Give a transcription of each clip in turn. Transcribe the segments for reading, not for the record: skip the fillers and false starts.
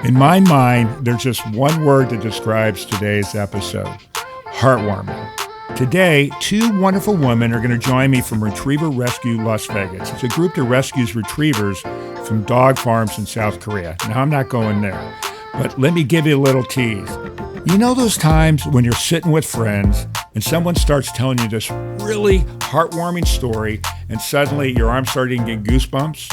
In my mind, there's just one word that describes today's episode: heartwarming. Today, two wonderful women are going to join me from Retriever Rescue Las Vegas. It's a group that rescues retrievers from dog farms in South Korea. Now, I'm not going there, but let me give you a little tease. You know those times when you're sitting with friends and someone starts telling you this really heartwarming story and suddenly your arms start getting goosebumps?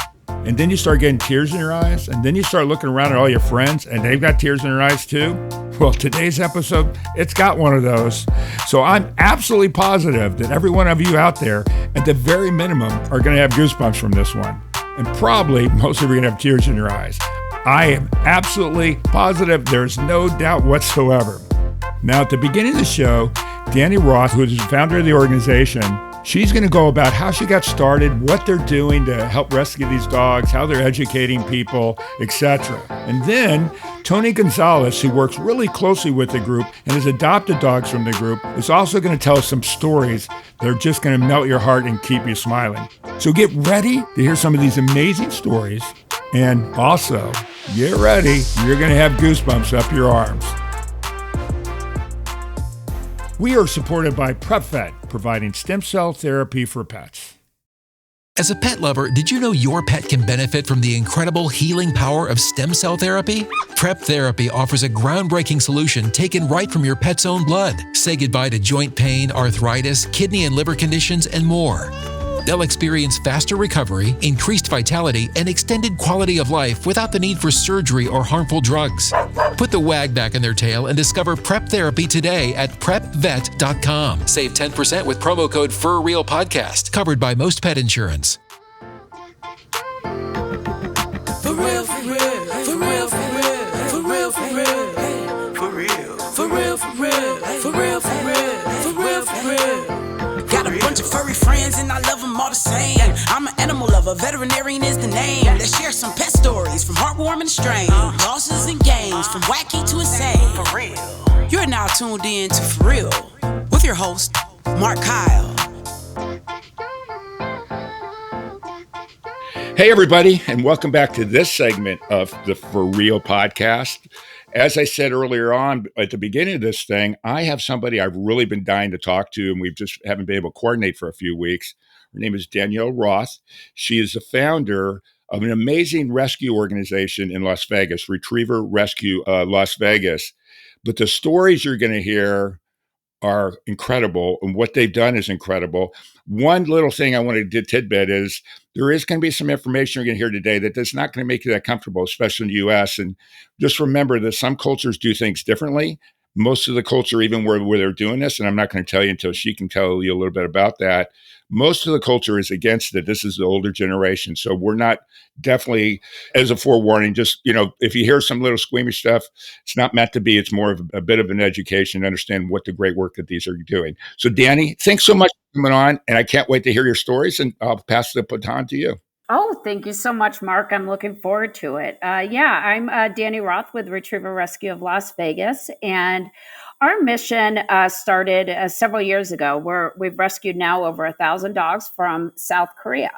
And then you start getting tears in your eyes, and then you start looking around at all your friends, and they've got tears in their eyes too. Well, today's episode, it's got one of those. So I'm absolutely positive that every one of you out there, at the very minimum, are going to have goosebumps from this one. And probably most of you are going to have tears in your eyes. I am absolutely positive. There's no doubt whatsoever. Now, at the beginning of the show, Dani Roth, who is the founder of the organization, she's going to go about how she got started, what they're doing to help rescue these dogs, how they're educating people, etc. And then Toni Gonzales, who works really closely with the group and has adopted dogs from the group, is also going to tell us some stories that are just going to melt your heart and keep you smiling. So get ready to hear some of these amazing stories. And also, get ready, you're going to have goosebumps up your arms. We are supported by PrepVet, providing stem cell therapy for pets. As a pet lover, did you know your pet can benefit from the incredible healing power of stem cell therapy? Prep Therapy offers a groundbreaking solution taken right from your pet's own blood. Say goodbye to joint pain, arthritis, kidney and liver conditions, and more. They'll experience faster recovery, increased vitality, and extended quality of life without the need for surgery or harmful drugs. Put the wag back in their tail and discover Prep Therapy today at PrepVet.com. Save 10% with promo code FurRealPodcast, covered by most pet insurance. For real, for real, for real, for real, for real, for real, for real, for real, for real, for real, for real, for real, for real. Got a bunch of furry friends and I love them all the same. I'm an animal lover, veterinarian is the name. Let's share some pet stories from heartwarming to strange, losses and gains, from wacky to insane. For real. You're now tuned in to For Real with your host, Mark Kyle. Hey, everybody, and welcome back to this segment of the For Real podcast. As I said earlier on at the beginning of this thing, I have somebody I've really been dying to talk to, and we just haven't been able to coordinate for a few weeks. Her name is Dani Roth. She is the founder of an amazing rescue organization in Las Vegas, Retriever Rescue Las Vegas. But the stories you're going to hear are incredible, and what they've done is incredible. One little thing I wanted to tidbit is there is going to be some information you're going to hear today that is not going to make you that comfortable, especially in the U.S. And just remember that some cultures do things differently. Most of the culture, even where they're doing this, and I'm not going to tell you until she can tell you a little bit about that, most of the culture is against it. This is the older generation. So we're not, definitely, as a forewarning, just, if you hear some little squeamish stuff, it's not meant to be. It's more of a bit of an education to understand what the great work that these are doing. So Dani, thanks so much for coming on, and I can't wait to hear your stories, and I'll pass the baton to you. Oh, thank you so much, Mark. I'm looking forward to it. I'm Dani Roth with Retriever Rescue of Las Vegas, and our mission started several years ago, where we've rescued now over 1,000 dogs from South Korea.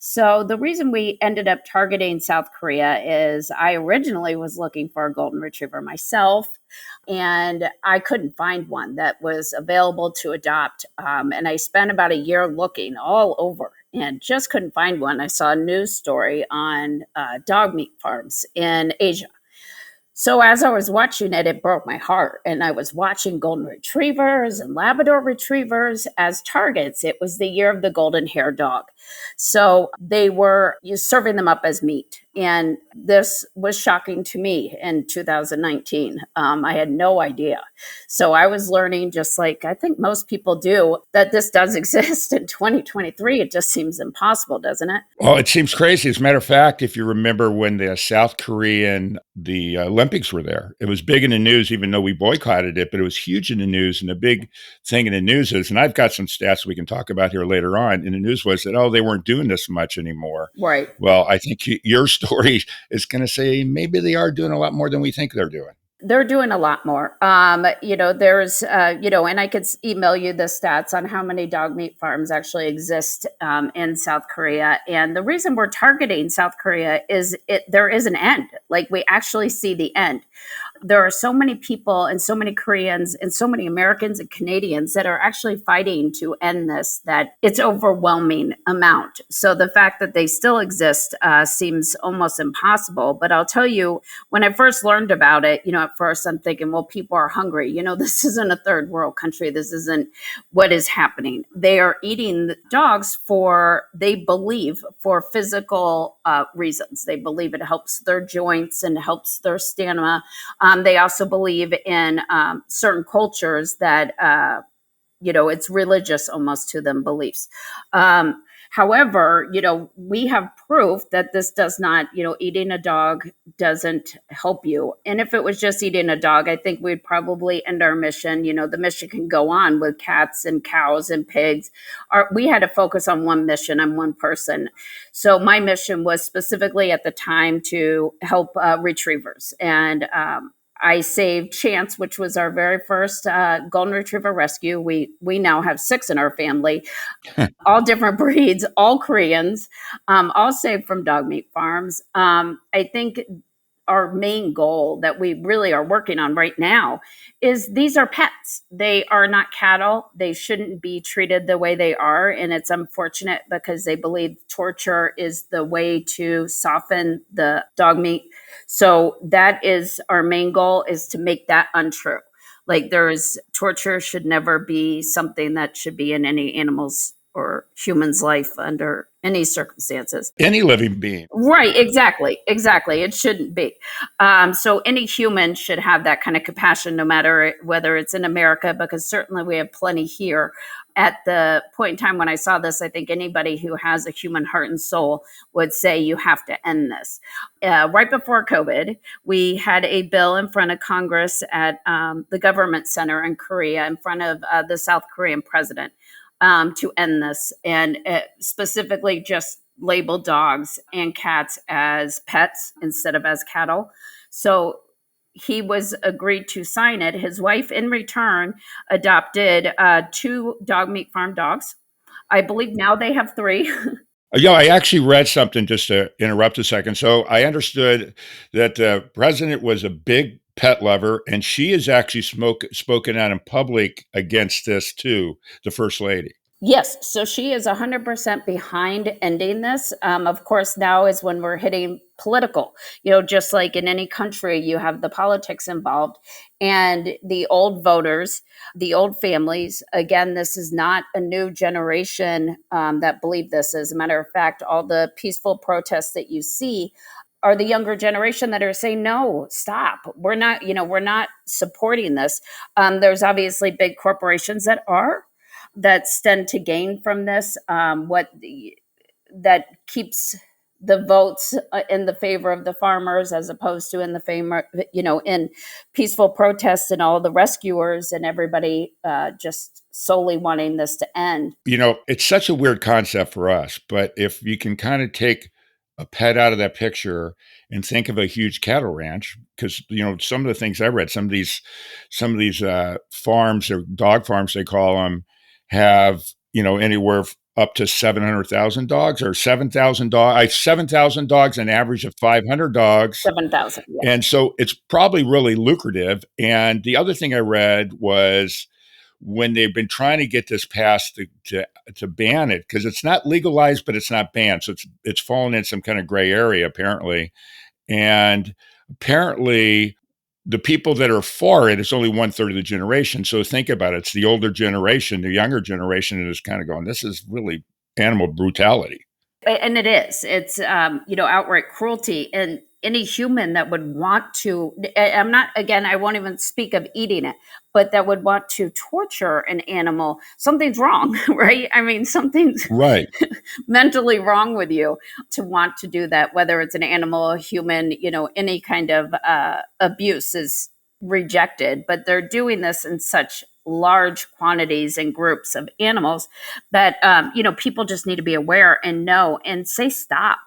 So the reason we ended up targeting South Korea is I originally was looking for a golden retriever myself, and I couldn't find one that was available to adopt. And I spent about a year looking all over and just couldn't find one. I saw a news story on dog meat farms in Asia. So as I was watching it, it broke my heart. And I was watching golden retrievers and Labrador retrievers as targets. It was the year of the golden hair dog. So they were serving them up as meat. And this was shocking to me in 2019. I had no idea. So I was learning, just like I think most people do, that this does exist in 2023. It just seems impossible, doesn't it? Well, it seems crazy. As a matter of fact, if you remember when the South Korean, the Olympics were there, it was big in the news, even though we boycotted it, but it was huge in the news. And the big thing in the news is, and I've got some stats we can talk about here later on, in the news was that, they weren't doing this much anymore. Right. Well, I think your story is going to say maybe they are doing a lot more than we think they're doing. They're doing a lot more. There's, and I could email you the stats on how many dog meat farms actually exist in South Korea. And the reason we're targeting South Korea is there is an end. Like we actually see the end. There are so many people and so many Koreans and so many Americans and Canadians that are actually fighting to end this, that it's overwhelming amount. So the fact that they still exist seems almost impossible. But I'll tell you, when I first learned about it, at first I'm thinking, well, people are hungry. This isn't a third world country. This isn't what is happening. They are eating dogs they believe, for physical reasons. They believe it helps their joints and helps their stamina. They also believe in certain cultures that, it's religious almost to them beliefs. However, we have proof that this does not, eating a dog doesn't help you. And if it was just eating a dog, I think we'd probably end our mission. The mission can go on with cats and cows and pigs. We had to focus on one mission and one person. So my mission was specifically at the time to help retrievers. And I saved Chance, which was our very first golden retriever rescue. We now have 6 in our family, all different breeds, all Koreans, all saved from dog meat farms. I think our main goal that we really are working on right now is these are pets. They are not cattle. They shouldn't be treated the way they are. And it's unfortunate because they believe torture is the way to soften the dog meat. So that is our main goal, is to make that untrue. Like torture should never be something that should be in any animal's or human's life under any circumstances. Any living being. Right, exactly. It shouldn't be. So any human should have that kind of compassion, no matter whether it's in America, because certainly we have plenty here. At the point in time when I saw this, I think anybody who has a human heart and soul would say you have to end this. Right before COVID, we had a bill in front of Congress at the government center in Korea, in front of the South Korean president, to end this, and specifically just label dogs and cats as pets instead of as cattle. So he was agreed to sign it. His wife, in return, adopted 2 dog meat farm dogs. I believe now they have 3. Yeah, I actually read something, just to interrupt a second. So I understood that the president was a big pet lover, and she has actually spoken out in public against this too, the first lady. Yes, so she is 100% behind ending this. Of course, now is when we're hitting political. Just like in any country, you have the politics involved and the old voters, the old families. Again, this is not a new generation that believe this. As a matter of fact, all the peaceful protests that you see are the younger generation that are saying, no, stop. We're not supporting this. There's obviously big corporations that stand to gain from this. That keeps the votes in the favor of the farmers, as opposed to in the favor, in peaceful protests and all the rescuers and everybody just solely wanting this to end. It's such a weird concept for us, but if you can kind of take a pet out of that picture and think of a huge cattle ranch, because some of the things I read, some of these farms, or dog farms they call them, have anywhere up to 700,000 dogs, or 7,000 dogs. 7,000 dogs, an average of 500 dogs. 7,000. Yeah. And so it's probably really lucrative. And the other thing I read was, when they've been trying to get this passed to ban it, because it's not legalized, but it's not banned. So it's fallen in some kind of gray area, apparently. And apparently the people that are for it is only 1/3 of the generation. So think about it. It's the older generation, the younger generation, that is kind of going, this is really animal brutality. And it is. It's, outright cruelty. And any human that would want to, I won't even speak of eating it, but that would want to torture an animal, something's wrong, right? I mean, something's right. mentally wrong with you to want to do that, whether it's an animal, a human, any kind of abuse is rejected. But they're doing this in such large quantities and groups of animals that, people just need to be aware and know and say stop.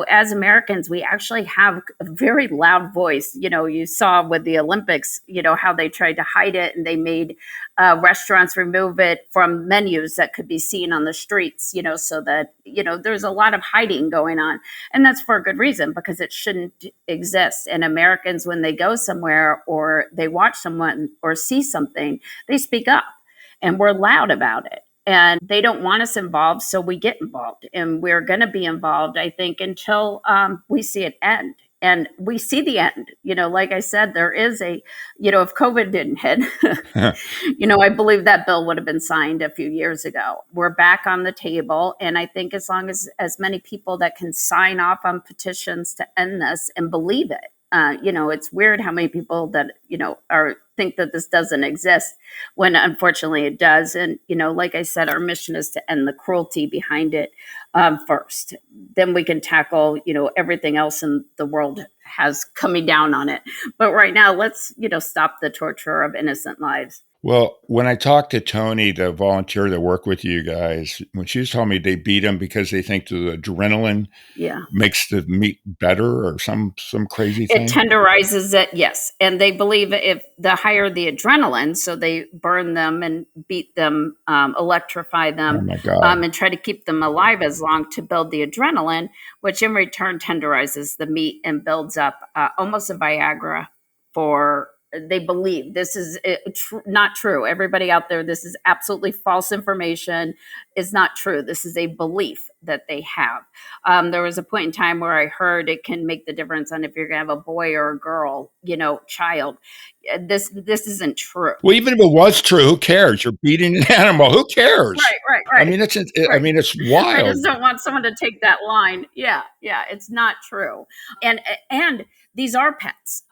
As Americans, we actually have a very loud voice. You saw with the Olympics, how they tried to hide it, and they made restaurants remove it from menus that could be seen on the streets, so that, there's a lot of hiding going on. And that's for a good reason, because it shouldn't exist. And Americans, when they go somewhere or they watch someone or see something, they speak up, and we're loud about it. And they don't want us involved, so we get involved. And we're going to be involved, I think, until we see it end. And we see the end. Like I said, there is if COVID didn't hit, I believe that bill would have been signed a few years ago. We're back on the table. And I think as long as many people that can sign off on petitions to end this and believe it, it's weird how many people that, think that this doesn't exist when unfortunately it does. And, like I said, our mission is to end the cruelty behind it first. Then we can tackle, everything else in the world has coming down on it. But right now, let's, stop the torture of innocent lives. Well, when I talked to Toni, the volunteer that worked with you guys, when she was telling me they beat them because they think the adrenaline makes the meat better or some crazy thing. It tenderizes it, yes. And they believe if the higher the adrenaline, so they burn them and beat them, electrify them, oh my God. And try to keep them alive as long to build the adrenaline, which in return tenderizes the meat and builds up almost a Viagra for. They believe this is not true. Everybody out there, this is absolutely false information. It's not true. This is a belief that they have. There was a point in time where I heard it can make the difference on if you're going to have a boy or a girl, child. This isn't true. Well, even if it was true, who cares? You're beating an animal. Who cares? Right. I mean, it's wild. I just don't want someone to take that line. Yeah, it's not true. And these are pets.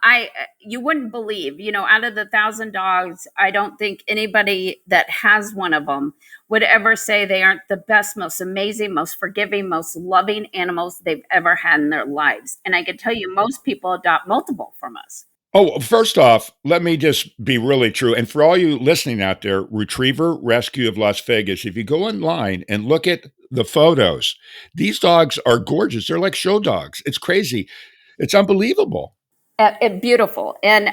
You wouldn't believe, out of the 1,000 dogs, I don't think anybody that has one of them would ever say they aren't the best, most amazing, most forgiving, most loving animals they've ever had in their lives. And I can tell you, most people adopt multiple from us. Oh, first off, let me just be really true. And for all you listening out there, Retriever Rescue of Las Vegas, if you go online and look at the photos, these dogs are gorgeous. They're like show dogs. It's crazy. It's unbelievable. Beautiful. And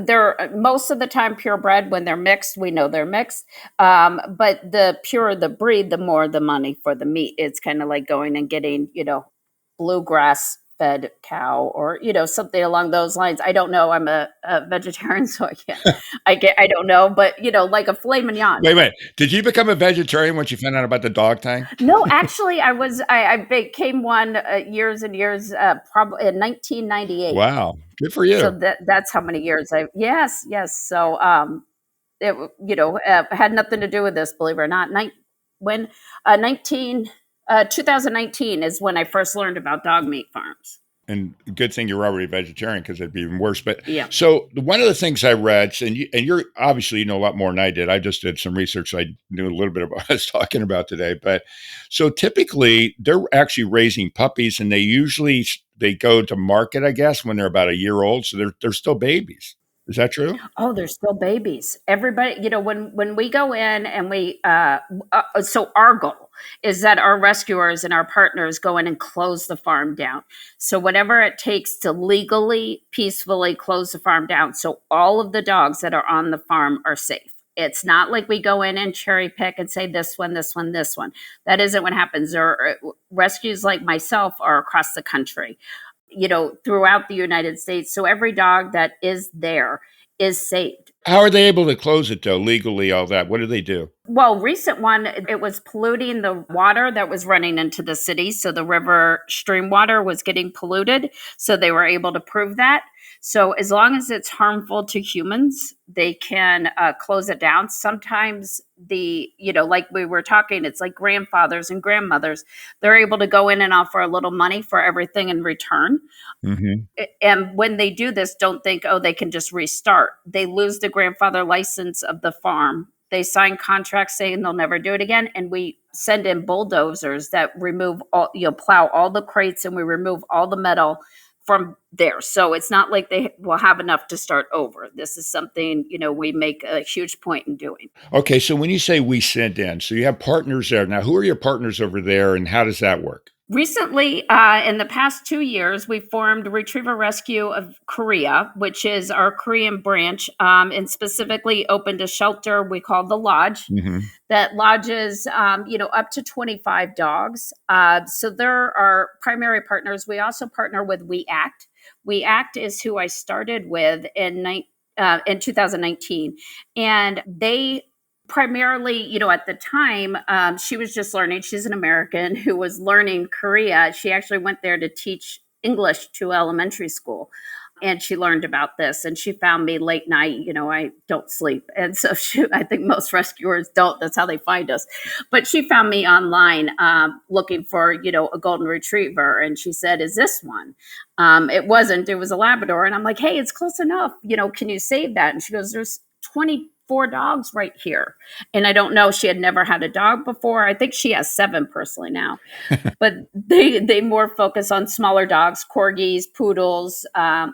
they're most of the time purebred. When they're mixed, we know they're mixed. But the purer the breed, the more the money for the meat. It's kind of like going and getting, bluegrass fed cow or, something along those lines. I don't know. I'm a vegetarian, so I can't. I don't know. But, like a filet mignon. Wait. Did you become a vegetarian once you found out about the dog thing? No, actually, I became one years and years, probably in 1998. Wow. Good for you. So that's how many years yes. So, it, had nothing to do with this, believe it or not. 2019 is when I first learned about dog meat farms. And good thing you're already vegetarian because it'd be even worse. But yeah. So one of the things I read, and you're obviously a lot more than I did. I just did some research. So I knew a little bit about what I was talking about today. But so typically they're actually raising puppies, and they go to market, I guess, when they're about a year old. So they're still babies. Is that true? Oh, they're still babies. Everybody, when we go in and so our goal is that our rescuers and our partners go in and close the farm down. So whatever it takes to legally, peacefully close the farm down. So all of the dogs that are on the farm are safe. It's not like we go in and cherry pick and say this one, this one, this one. That isn't what happens. Rescues like myself are across the country, throughout the United States. So every dog that is there is saved. How are they able to close it, though, legally, all that? What do they do? Well, recent one, it was polluting the water that was running into the city. So the river stream water was getting polluted. So they were able to prove that. So as long as it's harmful to humans, they can close it down. Sometimes like we were talking, it's like grandfathers and grandmothers. They're able to go in and offer a little money for everything in return. Mm-hmm. And when they do this, don't think, they can just restart. They lose the grandfather license of the farm. They sign contracts saying they'll never do it again. And we send in bulldozers that remove plow all the crates, and we remove all the metal from there. So it's not like they will have enough to start over. This is something, we make a huge point in doing. Okay. So when you say we send in, so you have partners there. Now, who are your partners over there and how does that work? Recently, in the past 2 years, we formed Retriever Rescue of Korea, which is our Korean branch, and specifically opened a shelter we call the Lodge Hmm. that lodges, up to 25 dogs. So they're our primary partners. We also partner with We Act. We Act is who I started with in 2019, and they primarily, at the time, she was just learning. She's an American who was learning Korea. She actually went there to teach English to elementary school, and she learned about this, and she found me late night. I don't sleep, and so I think most rescuers don't. That's how they find us. But she found me online, looking for a golden retriever, and she said, is this one? It wasn't. It was a Labrador. And I'm like, hey, it's close enough. Can you save that? And she goes, there's 24 dogs right here. And I don't know, she had never had a dog before. I think she has 7 personally now, but they more focus on smaller dogs, corgis, poodles,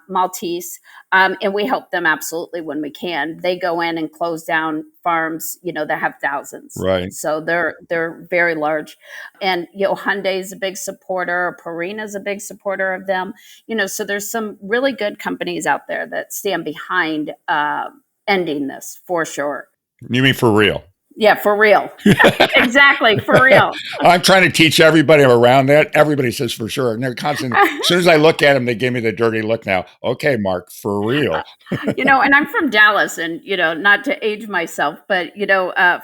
Maltese, and we help them absolutely when we can. They go in and close down farms, that have thousands. Right. So they're very large, and Hyundai's a big supporter. Purina's a big supporter of them. So there's some really good companies out there that stand behind ending this for sure. You mean for real? Yeah, for real. Exactly, for real. I'm trying to teach everybody around that. Everybody says for sure. And they're constant. As soon as I look at them, they give me the dirty look now. Okay, Mark, for real. And I'm from Dallas, and, not to age myself, but,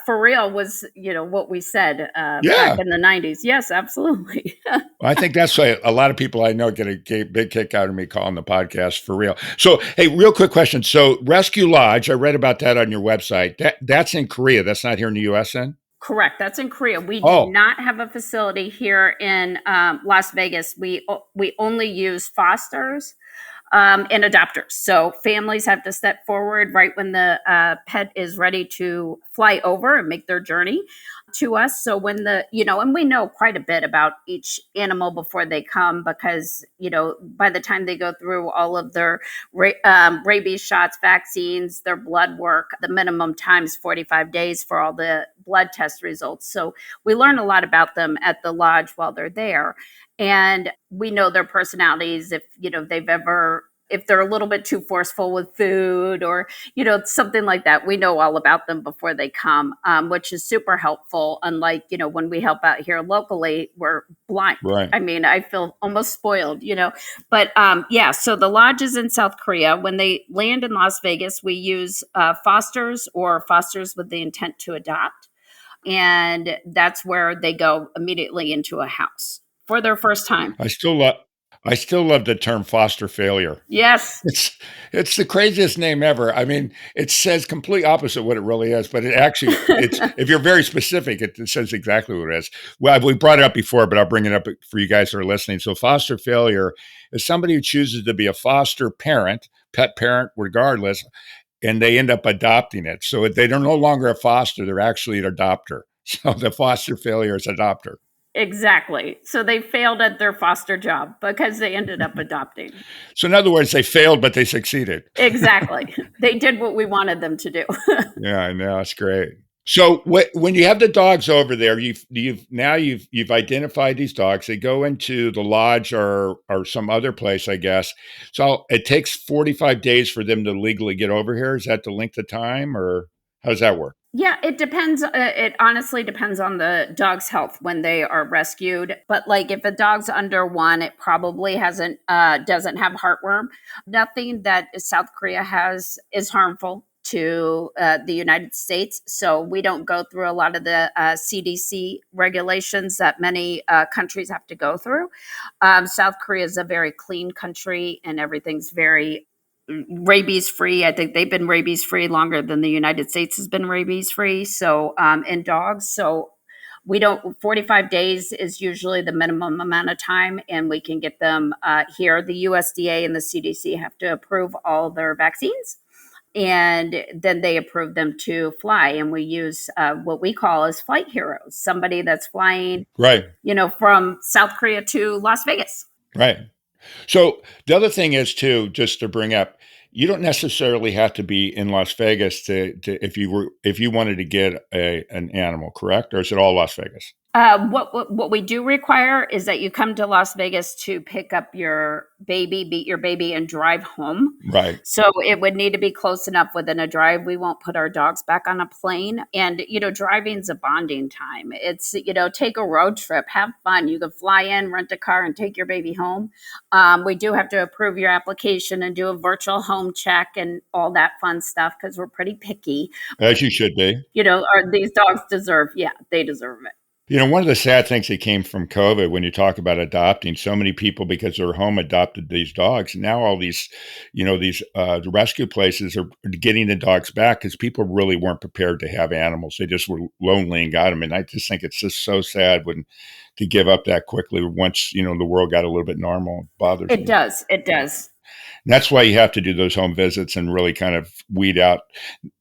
for real was, what we said Yeah. back in the 90s. Yes, absolutely. I think that's why a lot of people I know get a big kick out of me calling the podcast for real. So, hey, real quick question. So, Rescue Lodge, I read about that on your website. That's in Korea. That's not here in the U.S. then? Correct. That's in Korea. We do Oh, not have a facility here in Las Vegas. We only use fosters and adopters. So families have to step forward right when the pet is ready to fly over and make their journey to us. So when and we know quite a bit about each animal before they come, because, by the time they go through all of their rabies shots, vaccines, their blood work, the minimum time is 45 days for all the blood test results. So we learn a lot about them at the lodge while they're there. And we know their personalities, if they're a little bit too forceful with food, or something like that. We know all about them before they come, which is super helpful. Unlike when we help out here locally, we're blind. right. I mean, I feel almost spoiled. But yeah, so the lodge is in South Korea. When they land in Las Vegas, we use fosters or fosters with the intent to adopt, and that's where they go immediately into a house for their first time. I still love the term foster failure. Yes, It's the craziest name ever. I mean, it says complete opposite what it really is, but it's if you're very specific, it says exactly what it is. Well, we brought it up before, but I'll bring it up for you guys that are listening. So foster failure is somebody who chooses to be a foster parent, pet parent, regardless, and they end up adopting it. So they're no longer a foster, they're actually an adopter. So the foster failure is adopter. exactly. So they failed at their foster job because they ended up adopting. So in other words, they failed, but they succeeded. Exactly. They did what we wanted them to do. Yeah, I know. It's great. So when you have the dogs over there, you've identified these dogs. They go into the lodge or some other place, I guess. So it takes 45 days for them to legally get over here. Is that the length of time, or how does that work? Yeah, it depends. It honestly depends on the dog's health when they are rescued. But like if a dog's under 1, it probably doesn't have heartworm. Nothing that South Korea has is harmful to the United States. So we don't go through a lot of the CDC regulations that many countries have to go through. South Korea is a very clean country, and everything's very rabies free. I think they've been rabies free longer than the United States has been rabies free. So, in dogs. So we don't, 45 days is usually the minimum amount of time, and we can get them here. The USDA and the CDC have to approve all their vaccines, and then they approve them to fly. And we use what we call as flight heroes, somebody that's flying, Right, from South Korea to Las Vegas. right. So the other thing is too, just to bring up, you don't necessarily have to be in Las Vegas to if you wanted to get an animal, correct? Or is it all Las Vegas? What we do require is that you come to Las Vegas to pick up your baby, beat your baby, and drive home. Right. So it would need to be close enough within a drive. We won't put our dogs back on a plane. And, driving's a bonding time. It's, take a road trip, have fun. You can fly in, rent a car, and take your baby home. We do have to approve your application and do a virtual home check and all that fun stuff because we're pretty picky. As you should be. These dogs deserve, they deserve it. One of the sad things that came from COVID, when you talk about adopting, so many people, because they're home, adopted these dogs. Now all these, the rescue places are getting the dogs back because people really weren't prepared to have animals. They just were lonely and got them. And I just think it's just so sad to give up that quickly once, the world got a little bit normal. It bothers me. It does. It does. And that's why you have to do those home visits and really kind of weed out.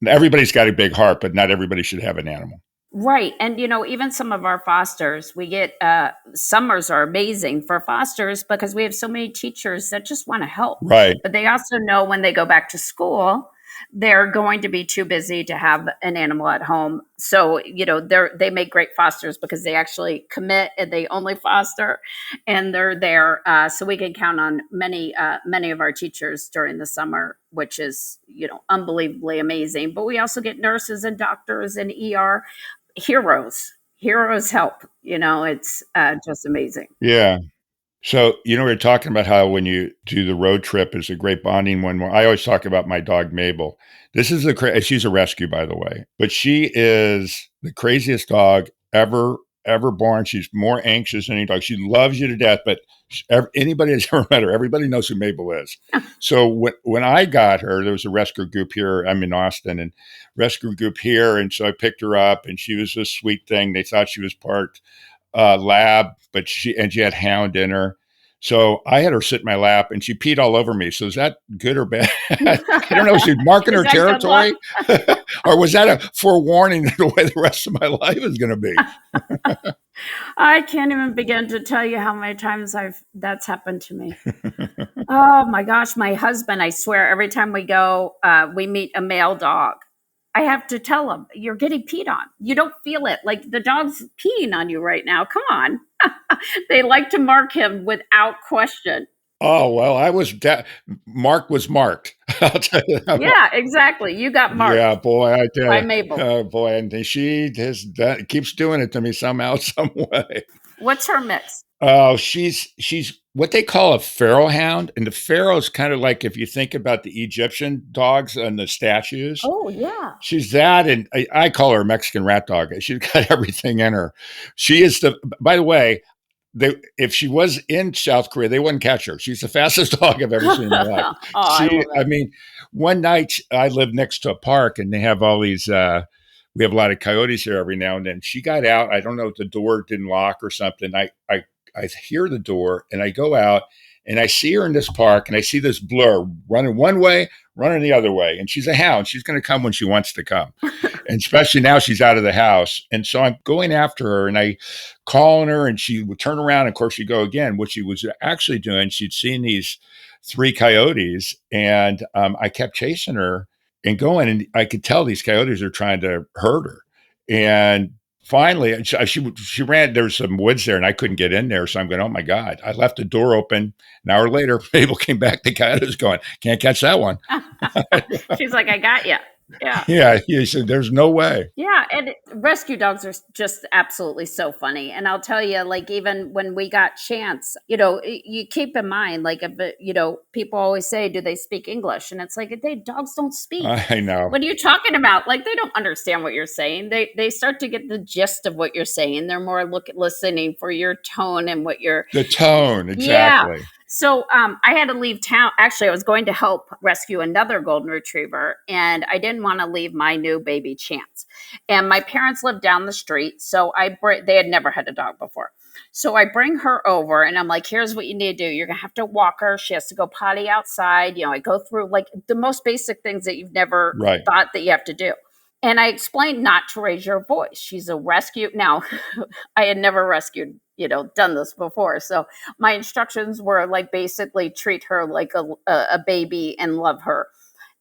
Everybody's got a big heart, but not everybody should have an animal. Right. And, even some of our fosters, we get summers are amazing for fosters because we have so many teachers that just want to help. Right. But they also know when they go back to school, they're going to be too busy to have an animal at home. So, they make great fosters because they actually commit and they only foster and they're there. So we can count on many of our teachers during the summer, which is, unbelievably amazing. But we also get nurses and doctors and ER heroes help. It's just amazing. Yeah. So, we're talking about how when you do the road trip is a great bonding one. I always talk about my dog, Mabel. This is she's a rescue, by the way, but she is the craziest dog ever born. She's more anxious than any dog. She loves you to death, but anybody that's ever met her, everybody knows who Mabel is. So when I got her, there was a rescue group here. I'm in Austin, and rescue group here. And so I picked her up, and she was a sweet thing. They thought she was part lab, but she had hound in her. So I had her sit in my lap and she peed all over me. So is that good or bad? I don't know. Is she marking her territory? Or was that a forewarning of the way the rest of my life is going to be? I can't even begin to tell you how many times that's happened to me. Oh my gosh. My husband, I swear, every time we go, we meet a male dog. I have to tell him, you're getting peed on. You don't feel it. Like the dog's peeing on you right now. Come on. They like to mark him without question. Oh, well, Mark was marked. I'll tell you that. Yeah, exactly. You got marked. Yeah, boy, I tell by you. Mabel. Oh, boy. And she keeps doing it to me somehow, some way. What's her mix? Oh, she's what they call a pharaoh hound. And the pharaoh is kind of like if you think about the Egyptian dogs and the statues. Oh, yeah. She's that. And I call her a Mexican rat dog. She's got everything in her. She is by the way, if she was in South Korea, they wouldn't catch her. She's the fastest dog I've ever seen in my life. I mean, one night I lived next to a park and they have all these, we have a lot of coyotes here every now and then. She got out. I don't know if the door didn't lock or something. I hear the door and I go out and I see her in this park and I see this blur running one way, running the other way. And she's a hound. She's going to come when she wants to come. And especially now she's out of the house. And so I'm going after her and I calling her and she would turn around. And of course she'd go again. What she was actually doing, she'd seen these 3 coyotes and I kept chasing her and going. And I could tell these coyotes are trying to hurt her. And finally, she ran. There was some woods there, and I couldn't get in there. So I'm going, oh my God! I left the door open. An hour later, Mabel came back. The cat was going, can't catch that one. She's like, I got you. Yeah. Yeah. He said, there's no way. Yeah. And rescue dogs are just absolutely so funny. And I'll tell you, like, even when we got Chance, you keep in mind, like, if, people always say, do they speak English? And it's like, dogs don't speak. I know. What are you talking about? Like, they don't understand what you're saying. They start to get the gist of what you're saying. They're more listening for your tone and the tone. Exactly. Yeah. So I had to leave town. Actually, I was going to help rescue another golden retriever, and I didn't want to leave my new baby Chance. And my parents lived down the street, so they had never had a dog before. So I bring her over, and I'm like, here's what you need to do. You're going to have to walk her. She has to go potty outside. I go through like the most basic things that you've never thought that you have to do. And I explained not to raise your voice. She's a rescue. Now, I had never rescued, done this before. So my instructions were like basically treat her like a baby and love her.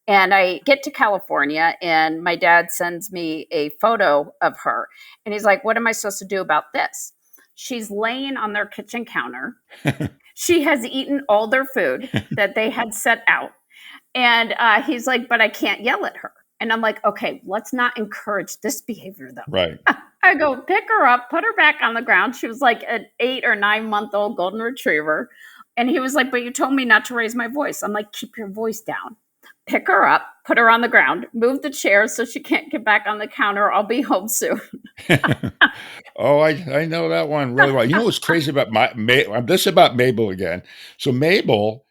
And I get to California and my dad sends me a photo of her. And he's like, what am I supposed to do about this? She's laying on their kitchen counter. She has eaten all their food that they had set out. And he's like, but I can't yell at her. And I'm like, okay, let's not encourage this behavior though. Right. I go pick her up, put her back on the ground. She was like an 8 or 9 month old golden retriever. And he was like, but you told me not to raise my voice. I'm like, keep your voice down. Pick her up, put her on the ground, move the chair so she can't get back on the counter. I'll be home soon. Oh, I know that one really well. You know what's crazy about this is about Mabel again. So Mabel,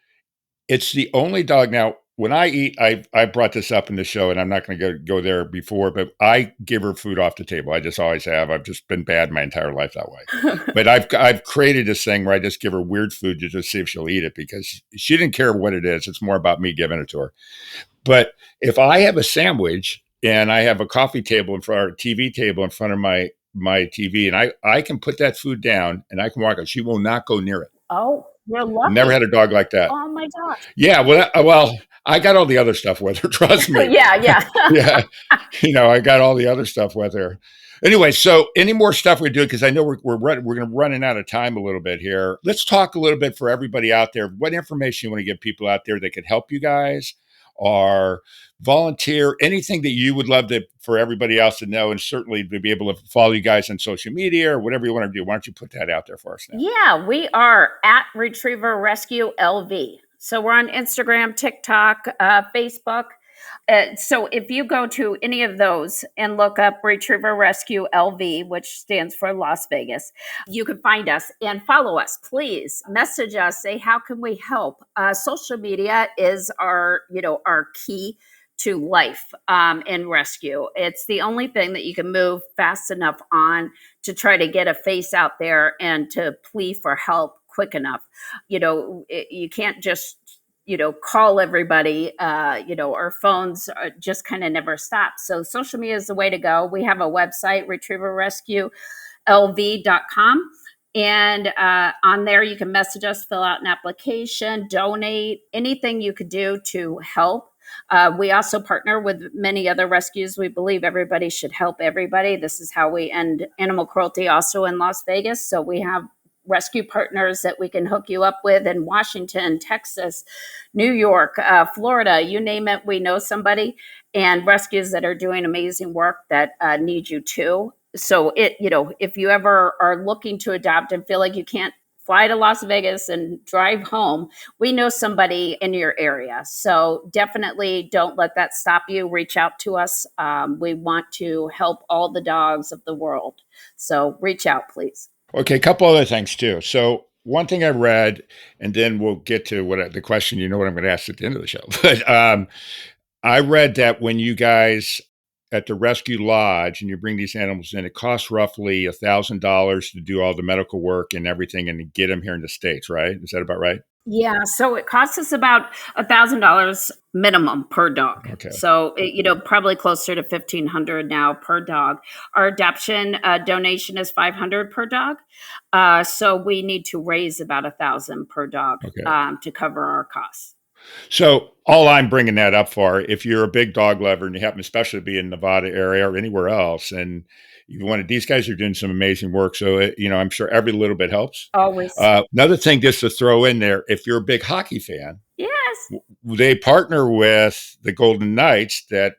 it's the only dog now. When I eat, I brought this up in the show, and I'm not going to go there before, but I give her food off the table. I just always have. I've just been bad my entire life that way. But I've created this thing where I just give her weird food to just see if she'll eat it because she didn't care what it is. It's more about me giving it to her. But if I have a sandwich and I have a coffee table in front or a TV table in front of my TV, and I can put that food down and I can walk it, she will not go near it. Oh, you're lucky. Never had a dog like that. Oh my gosh. Yeah, well, I got all the other stuff with her. Trust me. Yeah. Yeah, I got all the other stuff with her. Anyway, so any more stuff we do because I know we're going to running out of time a little bit here. Let's talk a little bit for everybody out there. What information you want to give people out there that could help you guys, or volunteer, anything that you would love for everybody else to know, and certainly to be able to follow you guys on social media or whatever you want to do. Why don't you put that out there for us now? Yeah, we are at Retriever Rescue LV. So we're on Instagram, TikTok, Facebook. So if you go to any of those and look up Retriever Rescue LV, which stands for Las Vegas, you can find us and follow us. Please message us, say, how can we help? Social media is our key to life in rescue. It's the only thing that you can move fast enough on to try to get a face out there and to plea for help quick enough. You can't just call everybody. Our phones just kind of never stop. So social media is the way to go. We have a website, retrieverrescuelv.com. And on there, you can message us, fill out an application, donate, anything you could do to help. We also partner with many other rescues. We believe everybody should help everybody. This is how we end animal cruelty also in Las Vegas. So we have rescue partners that we can hook you up with in Washington, Texas, New York, Florida, you name it. We know somebody, and rescues that are doing amazing work that need you too. So if you ever are looking to adopt and feel like you can't fly to Las Vegas and drive home, we know somebody in your area. So definitely don't let that stop you. Reach out to us. We want to help all the dogs of the world. So reach out, please. Okay, a couple other things too. So one thing I read, and then we'll get to the question, what I'm going to ask at the end of the show. But I read that when you guys at the rescue lodge and you bring these animals in, it costs roughly $1,000 to do all the medical work and everything and to get them here in the States, right? Is that about right? Yeah, so it costs us about $1,000 minimum per dog. Okay. So probably closer to $1,500 now per dog. Our adoption donation is $500 per dog. So we need to raise about $1,000 per dog to cover our costs. So all I'm bringing that up for, if you're a big dog lover and you happen especially to be in Nevada area or anywhere else, and these guys are doing some amazing work. So, I'm sure every little bit helps. Always. Another thing just to throw in there, if you're a big hockey fan, yes, they partner with the Golden Knights that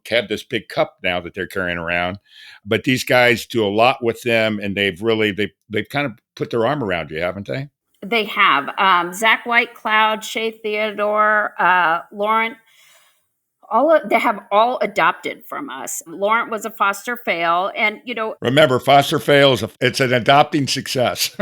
have this big cup now that they're carrying around. But these guys do a lot with them, and they've kind of put their arm around you, haven't they? They have. Zach Whitecloud, Shay Theodore, Laurent. They have all adopted from us. Laurent was a foster fail, and remember, foster fail it's an adopting success.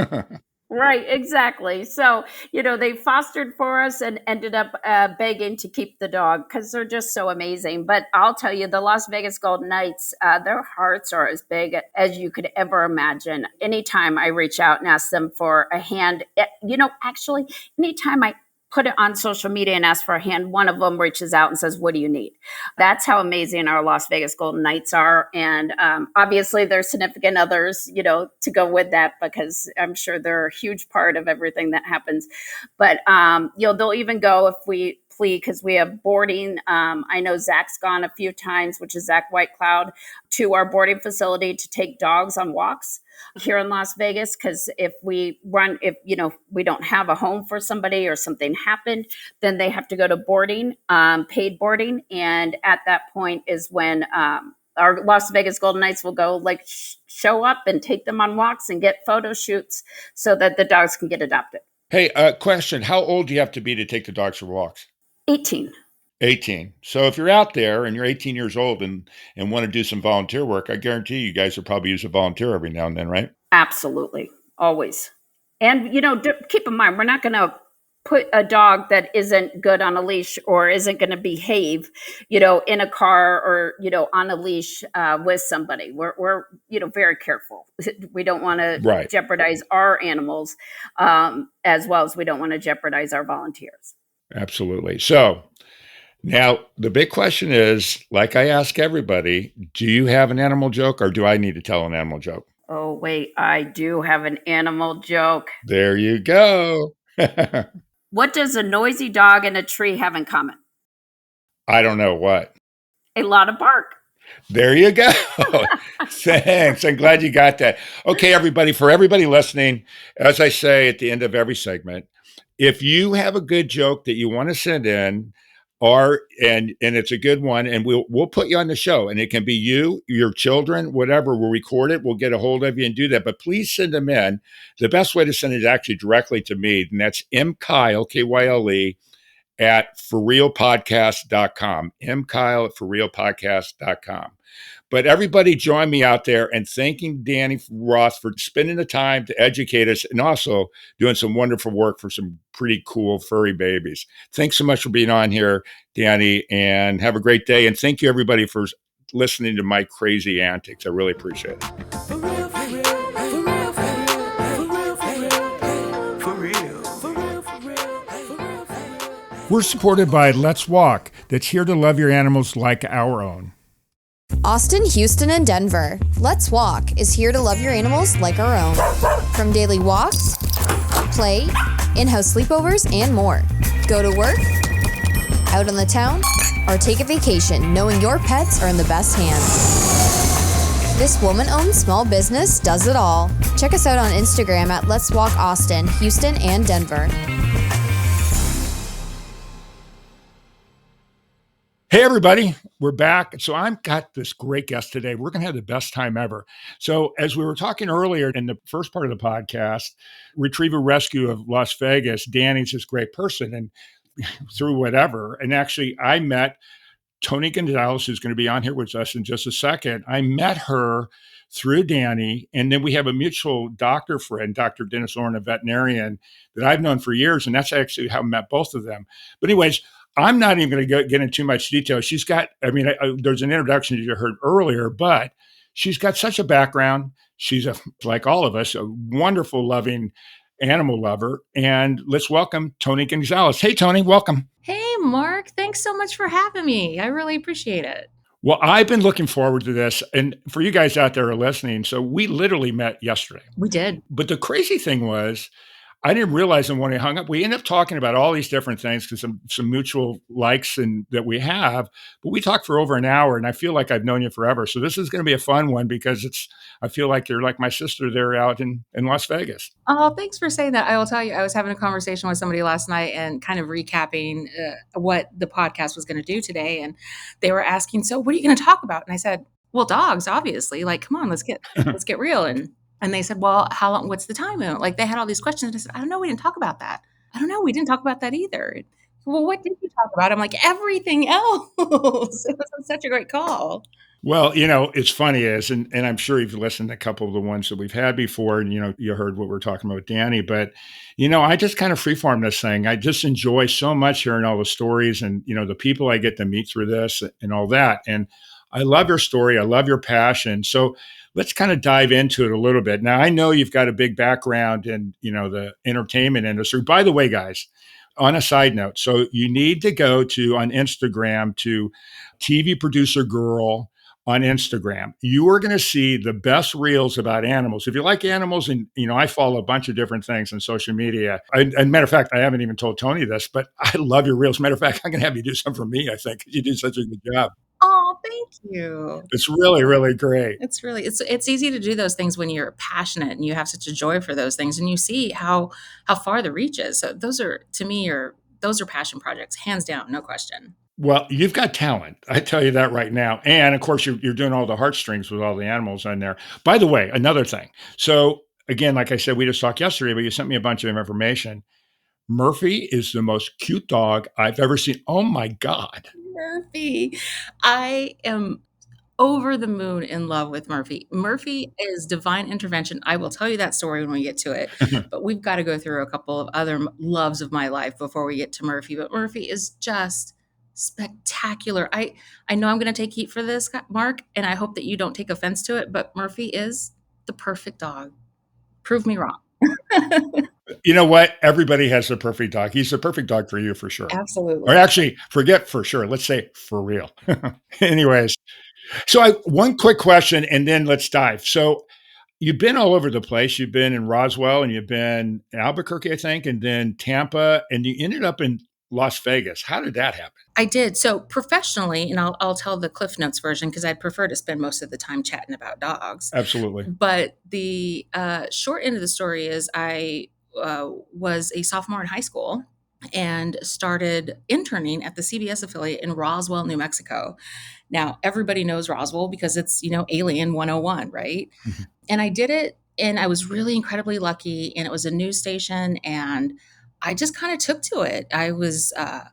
Right, exactly. So they fostered for us and ended up begging to keep the dog because they're just so amazing. But I'll tell you, the Las Vegas Golden Knights, their hearts are as big as you could ever imagine. Anytime I reach out and ask them for a hand, actually, anytime I put it on social media and ask for a hand, one of them reaches out and says, what do you need? That's how amazing our Las Vegas Golden Knights are. And obviously there's significant others, to go with that, because I'm sure they're a huge part of everything that happens. But, they'll even go if we plea because we have boarding. I know Zach's gone a few times, which is Zach Whitecloud, to our boarding facility to take dogs on walks here in Las Vegas. Because if we don't have a home for somebody or something happened, then they have to go to boarding, paid boarding. And at that point is when our Las Vegas Golden Knights will go show up and take them on walks and get photo shoots so that the dogs can get adopted. Hey, question. How old do you have to be to take the dogs for walks? 18. 18. So if you're out there and you're 18 years old and want to do some volunteer work, I guarantee you guys will probably use a volunteer every now and then, right? Absolutely. Always. And, keep in mind, we're not going to put a dog that isn't good on a leash or isn't going to behave, in a car or, on a leash with somebody. We're very careful. We don't want to jeopardize our animals as well as we don't want to jeopardize our volunteers. Absolutely. So now the big question is, like I ask everybody, do you have an animal joke or do I need to tell an animal joke? Oh, wait, I do have an animal joke. There you go. What does a noisy dog and a tree have in common? I don't know what. A lot of bark. There you go. Thanks. I'm glad you got that. Okay, everybody, for everybody listening, as I say at the end of every segment, if you have a good joke that you want to send in, and it's a good one, and we'll put you on the show, and it can be you, your children, whatever. We'll record it. We'll get a hold of you and do that. But please send them in. The best way to send it is actually directly to me, and that's mkyle, Kyle, at forrealpodcast.com. mkyle at forrealpodcast.com. But everybody join me out there and thanking Dani Roth for spending the time to educate us and also doing some wonderful work for some pretty cool furry babies. Thanks so much for being on here, Dani, and have a great day. And thank you, everybody, for listening to my crazy antics. I really appreciate it. For real, for real, for real, for real, for real, for real, for real, for real, for real. We're supported by Let's Walk, that's here to love your animals like our own. Austin, Houston, and Denver. Let's Walk is here to love your animals like our own. From daily walks, play, in-house sleepovers, and more. Go to work, out on the town, or take a vacation knowing your pets are in the best hands. This woman-owned small business does it all. Check us out on Instagram at Let's Walk Austin, Houston, and Denver. Hey, everybody, we're back. So I've got this great guest today. We're going to have the best time ever. So as we were talking earlier in the first part of the podcast, Retriever Rescue of Las Vegas, Dani's this great person and through whatever. And actually, I met Toni Gonzales, who's going to be on here with us in just a second. I met her through Dani, and then we have a mutual doctor friend, Dr. Dennis Orrin, a veterinarian that I've known for years, and that's actually how I met both of them. But anyways, I'm not even going to get into too much detail. She's got, there's an introduction you heard earlier, but she's got such a background. She's like all of us, a wonderful, loving animal lover. And let's welcome Toni Gonzales. Hey, Toni, welcome. Hey, Mark. Thanks so much for having me. I really appreciate it. Well, I've been looking forward to this. And for you guys out there who are listening, so we literally met yesterday. We did. But the crazy thing was, I didn't realize that when we hung up, we ended up talking about all these different things because some mutual likes and that we have, but we talked for over an hour and I feel like I've known you forever. So this is going to be a fun one because I feel like you're like my sister there out in Las Vegas. Oh, thanks for saying that. I will tell you, I was having a conversation with somebody last night and kind of recapping what the podcast was going to do today. And they were asking, so what are you going to talk about? And I said, well, dogs, obviously, like, come on, let's get real. And they said, well, how long, what's the time limit? Like they had all these questions. And I said, I don't know. We didn't talk about that. I don't know. We didn't talk about that either. Well, what did you talk about? I'm like, everything else. It was such a great call. Well, it's funny and I'm sure you've listened to a couple of the ones that we've had before and, you heard what we're talking about with Dani, but, I just kind of freeform this thing. I just enjoy so much hearing all the stories and, the people I get to meet through this and all that. And I love your story. I love your passion. So let's kind of dive into it a little bit. Now, I know you've got a big background in, the entertainment industry. By the way, guys, on a side note, so you need to go on Instagram to TV Producer Girl on Instagram. You are going to see the best reels about animals. If you like animals, and I follow a bunch of different things on social media. And matter of fact, I haven't even told Toni this, but I love your reels. Matter of fact, I'm going to have you do some for me. I think you do such a good job. Oh, thank you. It's really, really great. It's easy to do those things when you're passionate and you have such a joy for those things, and you see how far the reach is. So those are, to me, those are passion projects, hands down, no question. Well, you've got talent. I tell you that right now. And of course, you're doing all the heartstrings with all the animals on there. By the way, another thing. So again, like I said, we just talked yesterday, but you sent me a bunch of information. Murphy is the most cute dog I've ever seen. Oh my God. Murphy, I am over the moon in love with Murphy. Murphy is divine intervention. I will tell you that story when we get to it, but we've got to go through a couple of other loves of my life before we get to Murphy. But Murphy is just spectacular. I know I'm going to take heat for this, Mark, and I hope that you don't take offense to it, but Murphy is the perfect dog. Prove me wrong. You know what? Everybody has a perfect dog. He's the perfect dog for you, for sure. Absolutely. Or actually, forget for sure. Let's say for real. Anyways, so one quick question, and then let's dive. So you've been all over the place. You've been in Roswell, and you've been in Albuquerque, I think, and then Tampa, and you ended up in Las Vegas. How did that happen? I did. So professionally, and I'll tell the Cliff Notes version because I'd prefer to spend most of the time chatting about dogs. Absolutely. But the short end of the story is I was a sophomore in high school and started interning at the CBS affiliate in Roswell, New Mexico. Now, everybody knows Roswell because it's, Alien 101, right? Mhm. And I did it, and I was really incredibly lucky, and it was a news station, and I just kind of took to it. I was a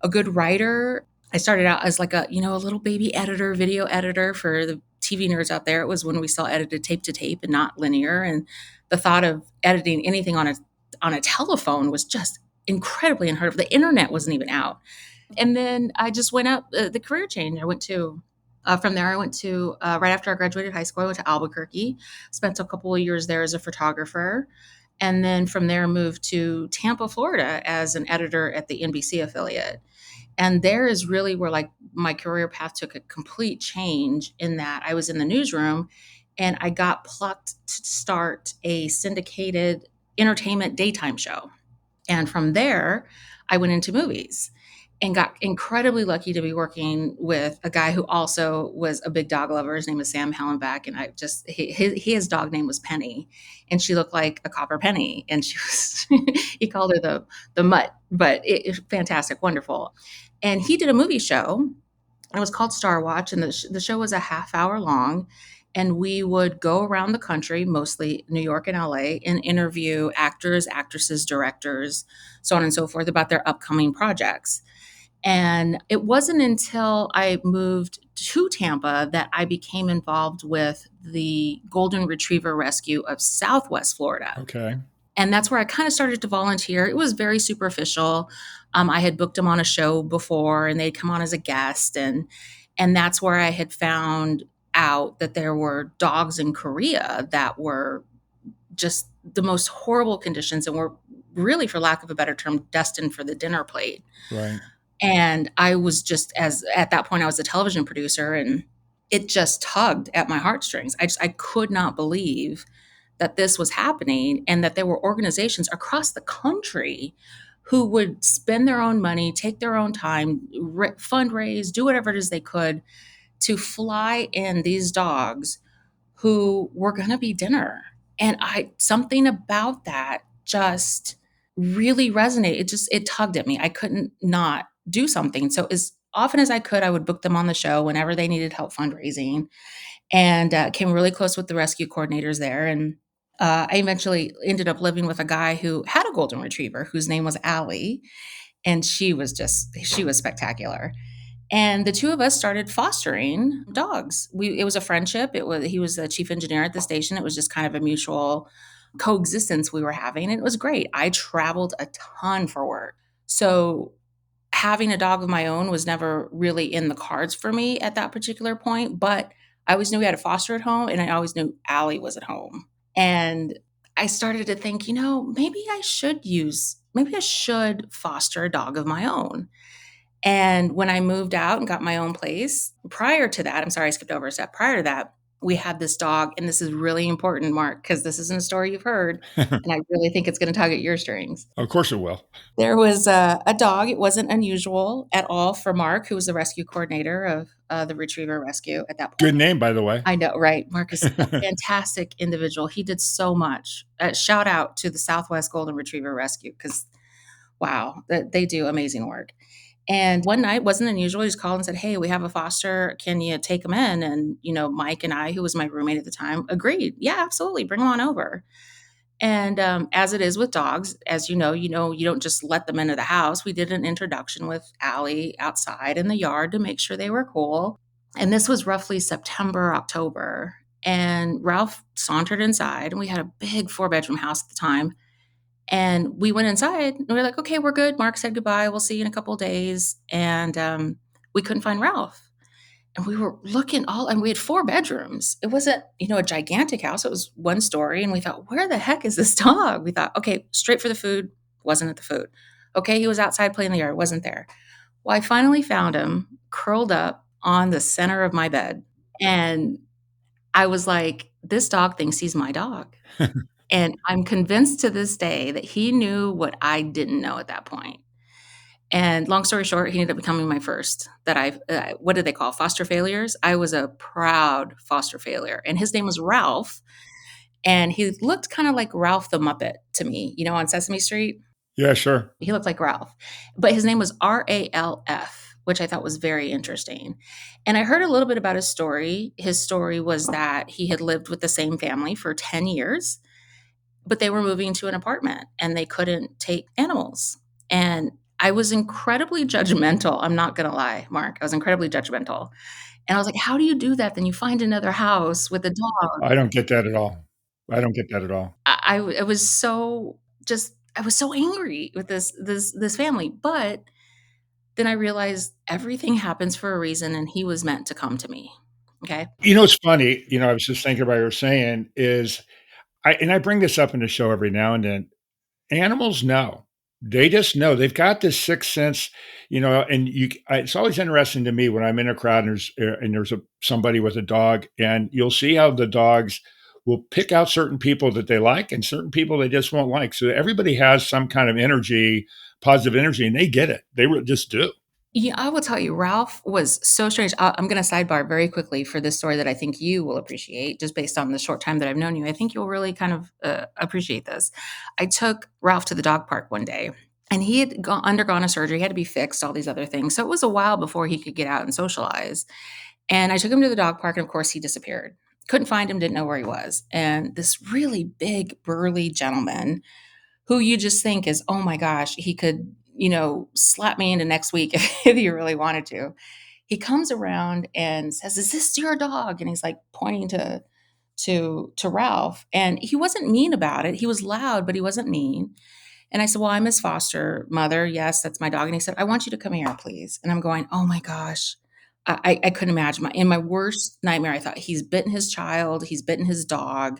good writer. I started out as like a little baby editor, video editor for the TV nerds out there. It was when we still edited tape to tape and not linear. And the thought of editing anything on a telephone was just incredibly unheard of. The internet wasn't even out. And then I just went up the career change. I went to from there. I went to right after I graduated high school. I went to Albuquerque. Spent a couple of years there as a photographer. And then from there, moved to Tampa, Florida as an editor at the NBC affiliate. And there is really where like my career path took a complete change in that I was in the newsroom and I got plucked to start a syndicated entertainment daytime show. And from there, I went into movies and got incredibly lucky to be working with a guy who also was a big dog lover. His name is Sam Hallenbeck. And his dog name was Penny, and she looked like a copper penny. And she was, he called her the mutt, but fantastic, wonderful. And he did a movie show. It was called Star Watch, and the show was a half hour long. And we would go around the country, mostly New York and LA, and interview actors, actresses, directors, so on and so forth, about their upcoming projects. And it wasn't until I moved to Tampa that I became involved with the Golden Retriever Rescue of Southwest Florida. Okay. And that's where I kind of started to volunteer. It was very superficial. I had booked them on a show before, and they'd come on as a guest. And that's where I had found out that there were dogs in Korea that were just the most horrible conditions and were really, for lack of a better term, destined for the dinner plate. Right. And I was just, at that point, I was a television producer, and it just tugged at my heartstrings. I could not believe that this was happening, and that there were organizations across the country who would spend their own money, take their own time, fundraise, do whatever it is they could to fly in these dogs who were going to be dinner. And something about that just really resonated. It tugged at me. I couldn't not do something. So as often as I could, I would book them on the show whenever they needed help fundraising, and came really close with the rescue coordinators there. And I eventually ended up living with a guy who had a golden retriever whose name was Allie. And she was spectacular. And the two of us started fostering dogs. It was a friendship. He was the chief engineer at the station. It was just kind of a mutual coexistence we were having. And it was great. I traveled a ton for work. So having a dog of my own was never really in the cards for me at that particular point. But I always knew we had a foster at home, and I always knew Allie was at home. And I started to think, maybe I should foster a dog of my own. And when I moved out and got my own place, prior to that, I'm sorry, I skipped over a step. Prior to that, we had this dog, and this is really important, Mark, because this isn't a story you've heard, and I really think it's going to tug at your strings. Of course it will. There was a dog. It wasn't unusual at all for Mark, who was the rescue coordinator of the retriever rescue at that point. Good name, by the way. I know, right? Mark is a fantastic individual. He did so much. Shout out to the Southwest Golden Retriever Rescue because, wow, they do amazing work. And one night wasn't unusual. He just called and said, "Hey, we have a foster. Can you take him in?" And, Mike and I, who was my roommate at the time, agreed. Yeah, absolutely. Bring him on over. And as it is with dogs, as you know, you don't just let them into the house. We did an introduction with Allie outside in the yard to make sure they were cool. And this was roughly September, October. And Ralph sauntered inside, and we had a big 4-bedroom house at the time. And we went inside, and we were like, "Okay, we're good." Mark said goodbye. "We'll see you in a couple of days." And we couldn't find Ralph. And we were looking and we had 4 bedrooms. It wasn't, a gigantic house. It was 1 story. And we thought, where the heck is this dog? We thought, okay, straight for the food. Wasn't at the food. Okay, he was outside playing in the yard. Wasn't there. Well, I finally found him curled up on the center of my bed. And I was like, this dog thinks he's my dog. And I'm convinced to this day that he knew what I didn't know at that point. And long story short, he ended up becoming my first what did they call foster failures? I was a proud foster failure. And his name was Ralph. And he looked kind of like Ralph the Muppet to me, on Sesame Street. Yeah, sure. He looked like Ralph. But his name was Ralf, which I thought was very interesting. And I heard a little bit about his story. His story was that he had lived with the same family for 10 years, but they were moving to an apartment and they couldn't take animals. And I was incredibly judgmental. I'm not going to lie, Mark. I was incredibly judgmental. And I was like, how do you do that? Then you find another house with a dog. I don't get that at all. I don't get that at all. I was so angry with this family. But then I realized everything happens for a reason, and he was meant to come to me. Okay. It's funny, I was just thinking about what you were saying is, I bring this up in the show every now and then. Animals know. They just know. They've got this sixth sense, and it's always interesting to me when I'm in a crowd and there's somebody with a dog, and you'll see how the dogs will pick out certain people that they like and certain people they just won't like. So everybody has some kind of energy, positive energy, and they get it. They just do. Yeah, I will tell you, Ralph was so strange. I'm going to sidebar very quickly for this story that I think you will appreciate just based on the short time that I've known you. I think you'll really kind of appreciate this. I took Ralph to the dog park one day, and he had undergone a surgery. He had to be fixed, all these other things. So it was a while before he could get out and socialize. And I took him to the dog park, and of course, he disappeared. Couldn't find him, didn't know where he was. And this really big, burly gentleman who you just think is, oh my gosh, he could slap me into next week if he really wanted to. He comes around and says, "Is this your dog?" And he's like pointing to Ralph. And he wasn't mean about it. He was loud, but he wasn't mean. And I said, "Well, I'm his foster mother. Yes, that's my dog." And he said, "I want you to come here, please." And I'm going, oh my gosh. I couldn't imagine. In my worst nightmare, I thought he's bitten his child. He's bitten his dog.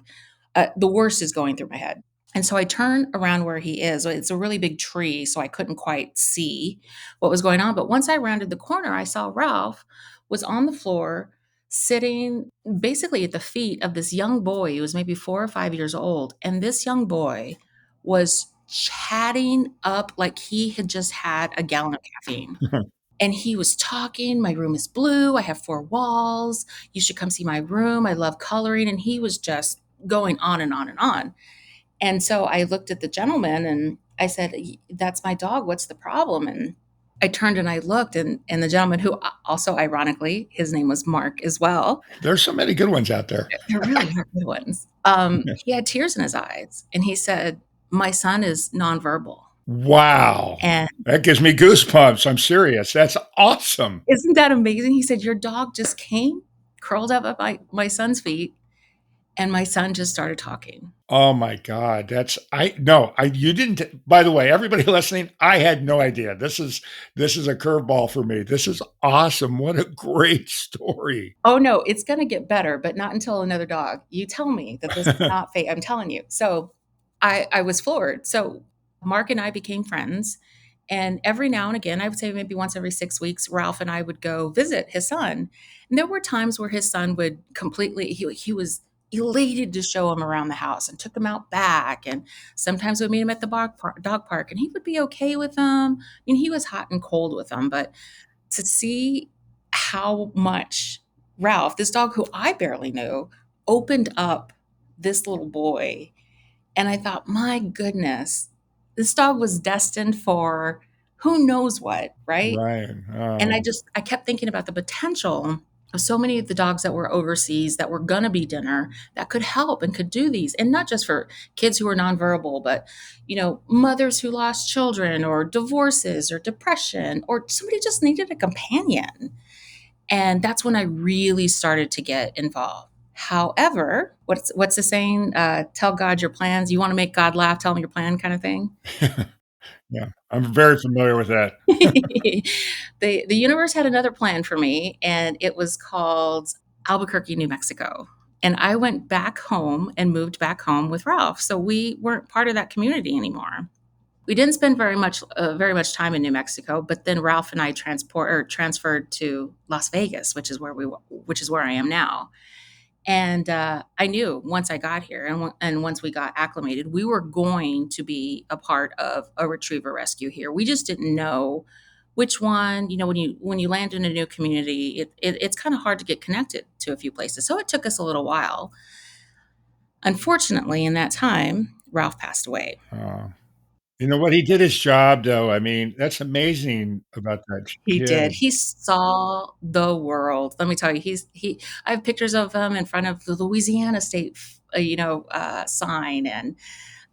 The worst is going through my head. And so I turn around where he is. It's a really big tree, so I couldn't quite see what was going on. But once I rounded the corner, I saw Ralph was on the floor, sitting basically at the feet of this young boy who was maybe 4 or 5 years old. And this young boy was chatting up like he had just had a gallon of caffeine. And he was talking, "My room is blue. I have 4 walls. You should come see my room. I love coloring." And he was just going on and on and on. And so I looked at the gentleman and I said, "That's my dog. What's the problem?" And I turned and I looked, and the gentleman, who also ironically, his name was Mark as well. There's so many good ones out there. There really are good ones. He had tears in his eyes, and he said, "My son is nonverbal." Wow. And that gives me goosebumps. I'm serious. That's awesome. Isn't that amazing? He said, "Your dog just came, curled up at my son's feet, and my son just started talking." Oh my God. You didn't, by the way, everybody listening, I had no idea. This is a curveball for me. This is awesome. What a great story. Oh no, it's going to get better, but not until another dog. You tell me that this is not fake. I'm telling you. So I was floored. So Mark and I became friends. And every now and again, I would say maybe once every 6 weeks, Ralph and I would go visit his son. And there were times where his son would he was elated to show him around the house and took him out back. And sometimes we'd meet him at the dog park and he would be okay with them. I mean, he was hot and cold with them, but to see how much Ralph, this dog who I barely knew, opened up this little boy. And I thought, my goodness, this dog was destined for who knows what, right? Right. And I kept thinking about the potential of so many of the dogs that were overseas that were going to be dinner that could help and could do these. And not just for kids who are nonverbal, but, mothers who lost children or divorces or depression, or somebody just needed a companion. And that's when I really started to get involved. However, what's the saying? Tell God your plans. You want to make God laugh, tell him your plan kind of thing. Yeah, I'm very familiar with that. The universe had another plan for me, and it was called Albuquerque, New Mexico. And I went back home and moved back home with Ralph. So we weren't part of that community anymore. We didn't spend very much time in New Mexico, but then Ralph and I transferred to Las Vegas, which is where I am now. And I knew once I got here and once we got acclimated, we were going to be a part of a retriever rescue here. We just didn't know which one. When you land in a new community, it's kind of hard to get connected to a few places. So it took us a little while. Unfortunately, in that time, Ralph passed away. You know what? He did his job, though. I mean, that's amazing about that He kid. did. He saw the world. Let me tell you, I have pictures of him in front of the Louisiana State, sign, and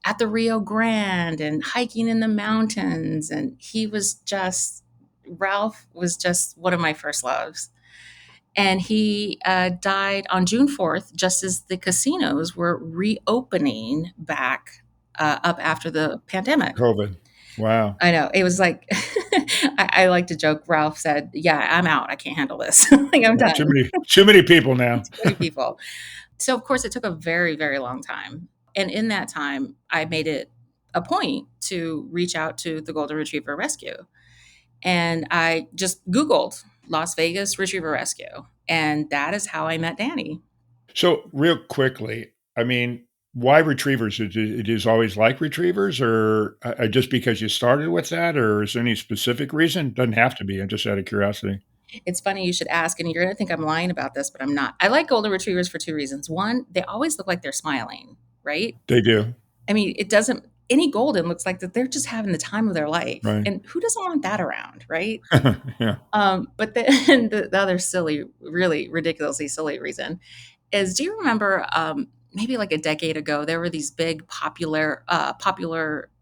at the Rio Grande, and hiking in the mountains. And Ralph was just one of my first loves. And he died on June 4th, just as the casinos were reopening back up after the pandemic. COVID. Wow. I know. It was like, I like to joke. Ralph said, "Yeah, I'm out. I can't handle this. Like, I'm done." Too many people now. Too many people. So, of course, it took a very, very long time. And in that time, I made it a point to reach out to the Golden Retriever Rescue. And I just Googled Las Vegas Retriever Rescue. And that is how I met Dani. So real quickly, I mean, why retrievers? It is always like retrievers, or just because you started with that, or is there any specific reason? Doesn't have to be. I'm just out of curiosity. It's funny you should ask, and you're going to think I'm lying about this, but I'm not. I like Golden Retrievers for two reasons. One, they always look like they're smiling, right? They do. I mean, any Golden looks like that they're just having the time of their life. Right. And who doesn't want that around, right? Yeah. But then the other silly, really ridiculously silly reason is, do you remember maybe like a decade ago, there were these big popular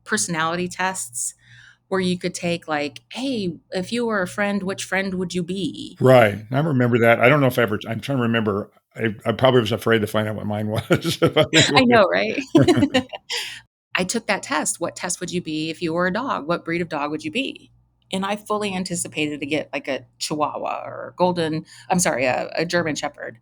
personality tests where you could take like, hey, if you were a friend, which friend would you be? Right. I remember that. I don't know if I'm trying to remember. I probably was afraid to find out what mine was. I know, right? I took that test. What test would you be if you were a dog? What breed of dog would you be? And I fully anticipated to get like a Chihuahua or a German Shepherd.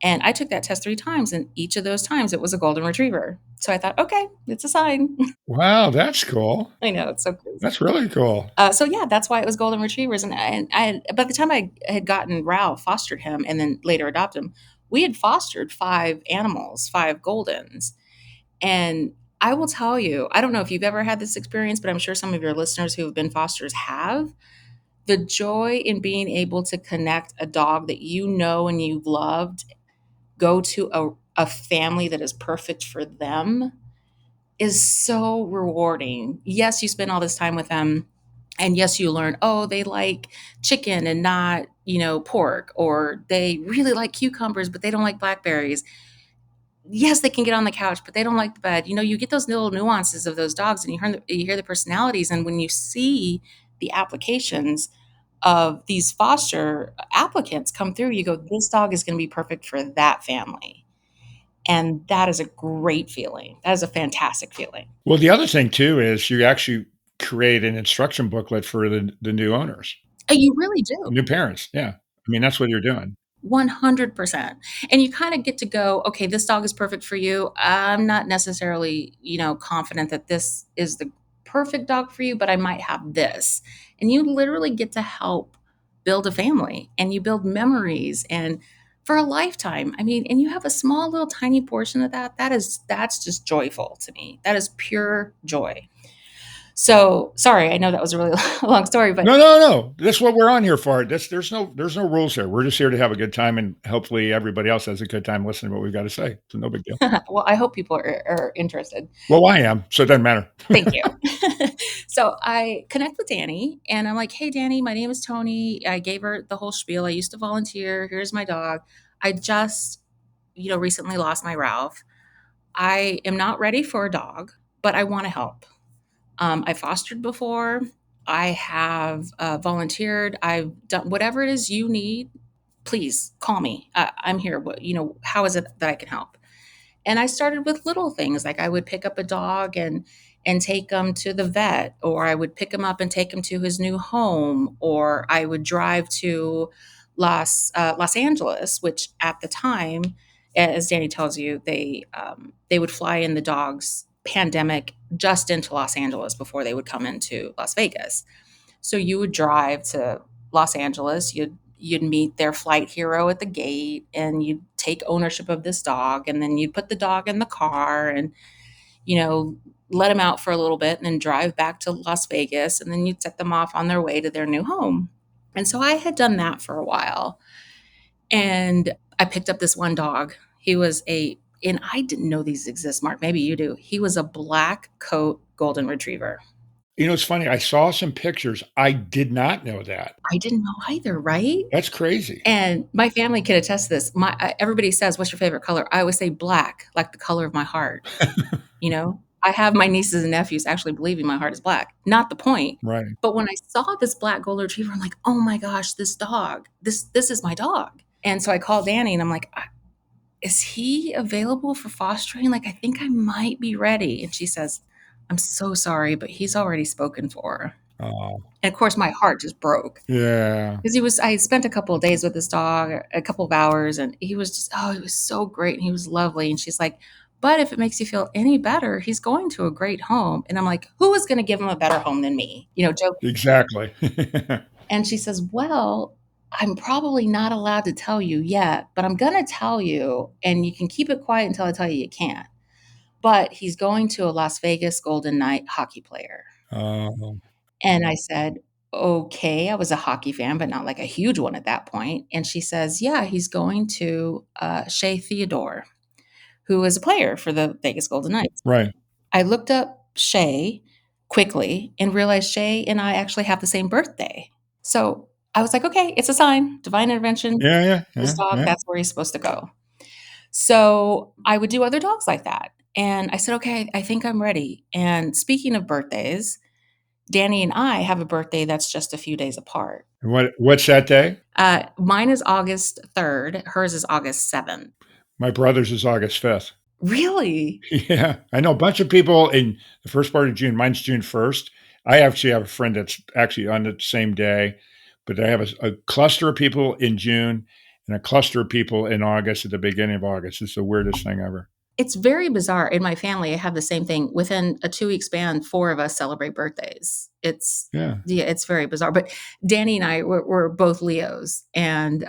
And I took that test 3 times, and each of those times it was a Golden Retriever. So I thought, okay, it's a sign. Wow, that's cool. I know, it's so cool. That's really cool. So yeah, that's why it was Golden Retrievers. And by the time I had gotten Ralph, fostered him, and then later adopted him, we had fostered 5 animals, 5 Goldens. And I will tell you, I don't know if you've ever had this experience, but I'm sure some of your listeners who have been fosters have. The joy in being able to connect a dog that you know and you've loved, go to a family that is perfect for them, is so rewarding. Yes, you spend all this time with them. And yes, you learn, oh, they like chicken and not, pork, or they really like cucumbers, but they don't like blackberries. Yes, they can get on the couch, but they don't like the bed. You get those little nuances of those dogs, and you hear the personalities. And when you see the applications of these foster applicants come through, you go, this dog is going to be perfect for that family. And that is a great feeling. That is a fantastic feeling. Well, the other thing too is you actually create an instruction booklet for the new owners. You really do. New parents. Yeah. I mean, that's what you're doing. 100%. And you kind of get to go, okay, this dog is perfect for you. I'm not necessarily, confident that this is the perfect dog for you, but I might have this. And you literally get to help build a family, and you build memories and for a lifetime. I mean, and you have a small little tiny portion of that. That's just joyful to me. That is pure joy. So sorry, I know that was a really long story, but No. That's what we're on here for. There's no rules here. We're just here to have a good time, and hopefully everybody else has a good time listening to what we've got to say. So no big deal. well, I hope people are interested. Well, I am, so it doesn't matter. Thank you. So I connect with Dani, and I'm like, hey, Dani, my name is Toni. I gave her the whole spiel. I used to volunteer. Here's my dog. I just, recently lost my Ralph. I am not ready for a dog, but I want to help. I fostered before. I have volunteered. I've done whatever it is you need. Please call me. I'm here. How is it that I can help? And I started with little things like I would pick up a dog and take him to the vet, or I would pick him up and take him to his new home, or I would drive to Los Angeles, which at the time, as Dani tells you, they would fly in the dogs pandemic just into Los Angeles before they would come into Las Vegas. So you would drive to Los Angeles, you'd meet their flight hero at the gate, and you'd take ownership of this dog, and then you'd put the dog in the car and let him out for a little bit and then drive back to Las Vegas, and then you'd set them off on their way to their new home. And so I had done that for a while, and I picked up this one dog. He was and I didn't know these exist, Mark, maybe you do. He was a black coat golden retriever. It's funny. I saw some pictures. I did not know that. I didn't know either, right? That's crazy. And my family can attest to this. Everybody says, "What's your favorite color?" I always say black, like the color of my heart. I have my nieces and nephews actually believing my heart is black. Not the point. Right. But when I saw this black golden retriever, I'm like, "Oh my gosh, this dog! This is my dog." And so I called Dani, and I'm like, "Is he available for fostering? Like, I think I might be ready." And she says, "I'm so sorry, but he's already spoken for." Oh. And of course, my heart just broke. Yeah. Because I spent a couple of days with this dog, a couple of hours, and he was he was so great, and he was lovely. And she's like, "But if it makes you feel any better, he's going to a great home." And I'm like, "Who is going to give him a better home than me?" Joke. Exactly. And she says, "Well, I'm probably not allowed to tell you yet, but I'm going to tell you, and you can keep it quiet until I tell you can't. But he's going to a Las Vegas Golden Knight hockey player." Oh. And I said, "Okay." I was a hockey fan, but not like a huge one at that point. And she says, "Yeah, he's going to Shea Theodore, who is a player for the Vegas Golden Knights." Right. I looked up Shea quickly and realized Shea and I actually have the same birthday. So I was like, okay, it's a sign, divine intervention. Yeah. This dog, that's where he's supposed to go. So I would do other dogs like that. And I said, okay, I think I'm ready. And speaking of birthdays, Dani and I have a birthday that's just a few days apart. What's that day? Mine is August 3rd. Hers is August 7th. My brother's is August 5th. Really? Yeah. I know a bunch of people in the first part of June. Mine's June 1st. I actually have a friend that's actually on the same day, but I have a cluster of people in June and a cluster of people in August at the beginning of August. It's the weirdest thing ever. It's very bizarre. In my family, I have the same thing. Within a 2-week span, 4 of us celebrate birthdays. It's very bizarre. But Dani and I were both Leos. And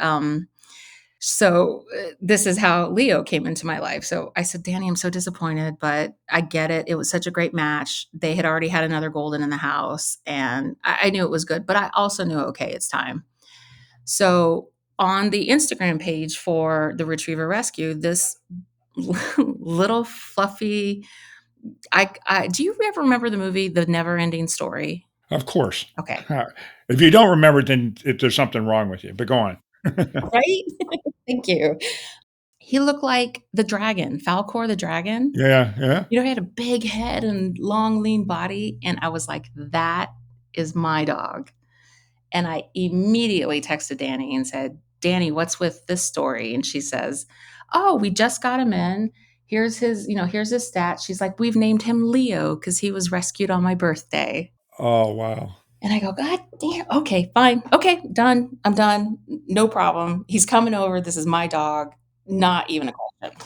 so this is how Leo came into my life. So I said, "Dani, I'm so disappointed, but I get it. It was such a great match." They had already had another golden in the house, and I knew it was good, but I also knew, okay, it's time. So on the Instagram page for the Retriever Rescue, this little fluffy, do you ever remember the movie The Never Ending Story? Of course. Okay. If you don't remember, then there's something wrong with you. But go on. Right? Thank you. He looked like the dragon, Falcor the dragon. Yeah. He had a big head and long, lean body. And I was like, that is my dog. And I immediately texted Dani and said, "Dani, what's with this story?" And she says, "Oh, we just got him in. Here's his stats." She's like, "We've named him Leo because he was rescued on my birthday." Oh, wow. And I go, "God damn. Okay, fine. Okay, done. I'm done. No problem. He's coming over. This is my dog. Not even a question."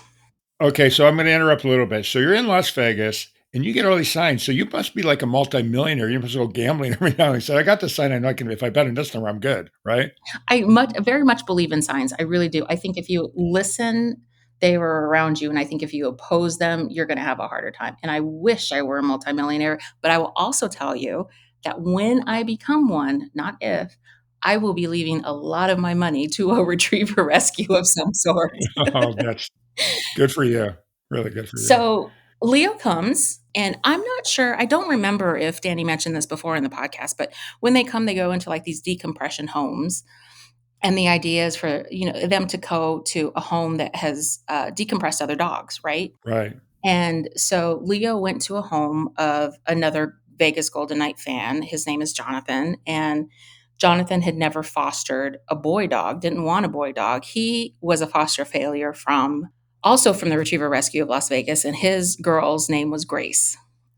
Okay, so I'm going to interrupt a little bit. So you're in Las Vegas, And you get all these signs, so you must be like a multimillionaire. You must go gambling every now and then. So I got the sign. I know I can. If I bet on this number, I'm good, right? I very much believe in signs. I really do. I think if you listen, they were around you, and I think if you oppose them, you're going to have a harder time. And I wish I were a multimillionaire, but I will also tell you that when I become one, not if, I will be leaving a lot of my money to a retriever rescue of some sort. Oh, that's good for you. Really good for you. So Leo comes, and I'm not sure. I don't remember if Dani mentioned this before in the podcast, but when they come, they go into like these decompression homes. And the idea is for them to go to a home that has decompressed other dogs, right? Right. And so Leo went to a home of another Vegas Golden Knight fan. His name is Jonathan, and Jonathan had never fostered a boy dog, didn't want a boy dog. He was a foster failure also from the Retriever Rescue of Las Vegas, and his girl's name was Grace.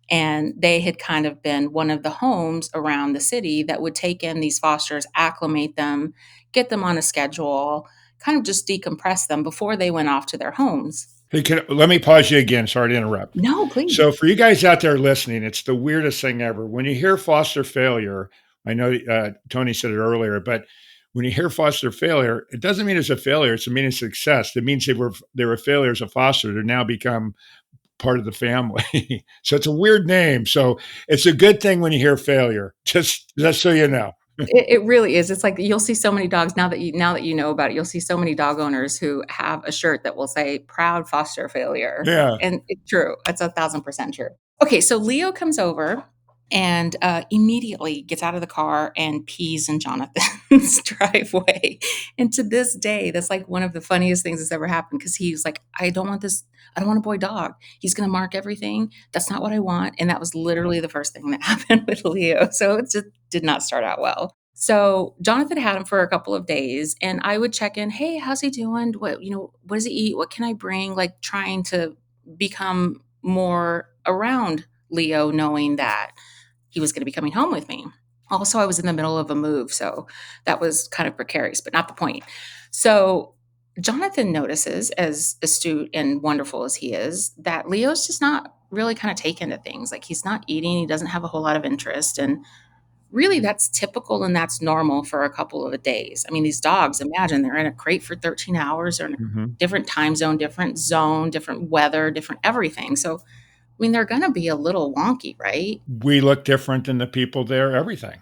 And they had kind of been one of the homes around the city that would take in these fosters, acclimate them, get them on a schedule, kind of just decompress them before they went off to their homes. Hey, let me pause you again. Sorry to interrupt. No, please. So for you guys out there listening, it's the weirdest thing ever. When you hear foster failure, I know Toni said it earlier, but when you hear foster failure, it doesn't mean it's a failure. It's a meaning of success. It means they were failures of foster. They're now become part of the family. So it's a weird name. So it's a good thing when you hear failure, just so you know. It really is. It's like you'll see so many dogs now that you know about it. You'll see so many dog owners who have a shirt that will say "proud foster failure." Yeah. And it's true. It's 1,000% true. Okay, so Leo comes over and immediately gets out of the car and pees in Jonathan's driveway. And to this day, that's like one of the funniest things that's ever happened, because he's like, I don't want a boy dog. He's going to mark everything. That's not what I want. And that was literally the first thing that happened with Leo. So it just did not start out well. So Jonathan had him for a couple of days, and I would check in. Hey, how's he doing? What does he eat? What can I bring? Like trying to become more around Leo, knowing that he was going to be coming home with me. Also, I was in the middle of a move, so that was kind of precarious, but not the point. So Jonathan notices, as astute and wonderful as he is, that Leo's just not really kind of taken to things. Like he's not eating, he doesn't have a whole lot of interest. And really that's typical and that's normal for a couple of days. I mean, these dogs, imagine they're in a crate for 13 hours, or in a different time zone, different weather, different everything. So I mean, they're going to be a little wonky, right? We look different than the people there, everything.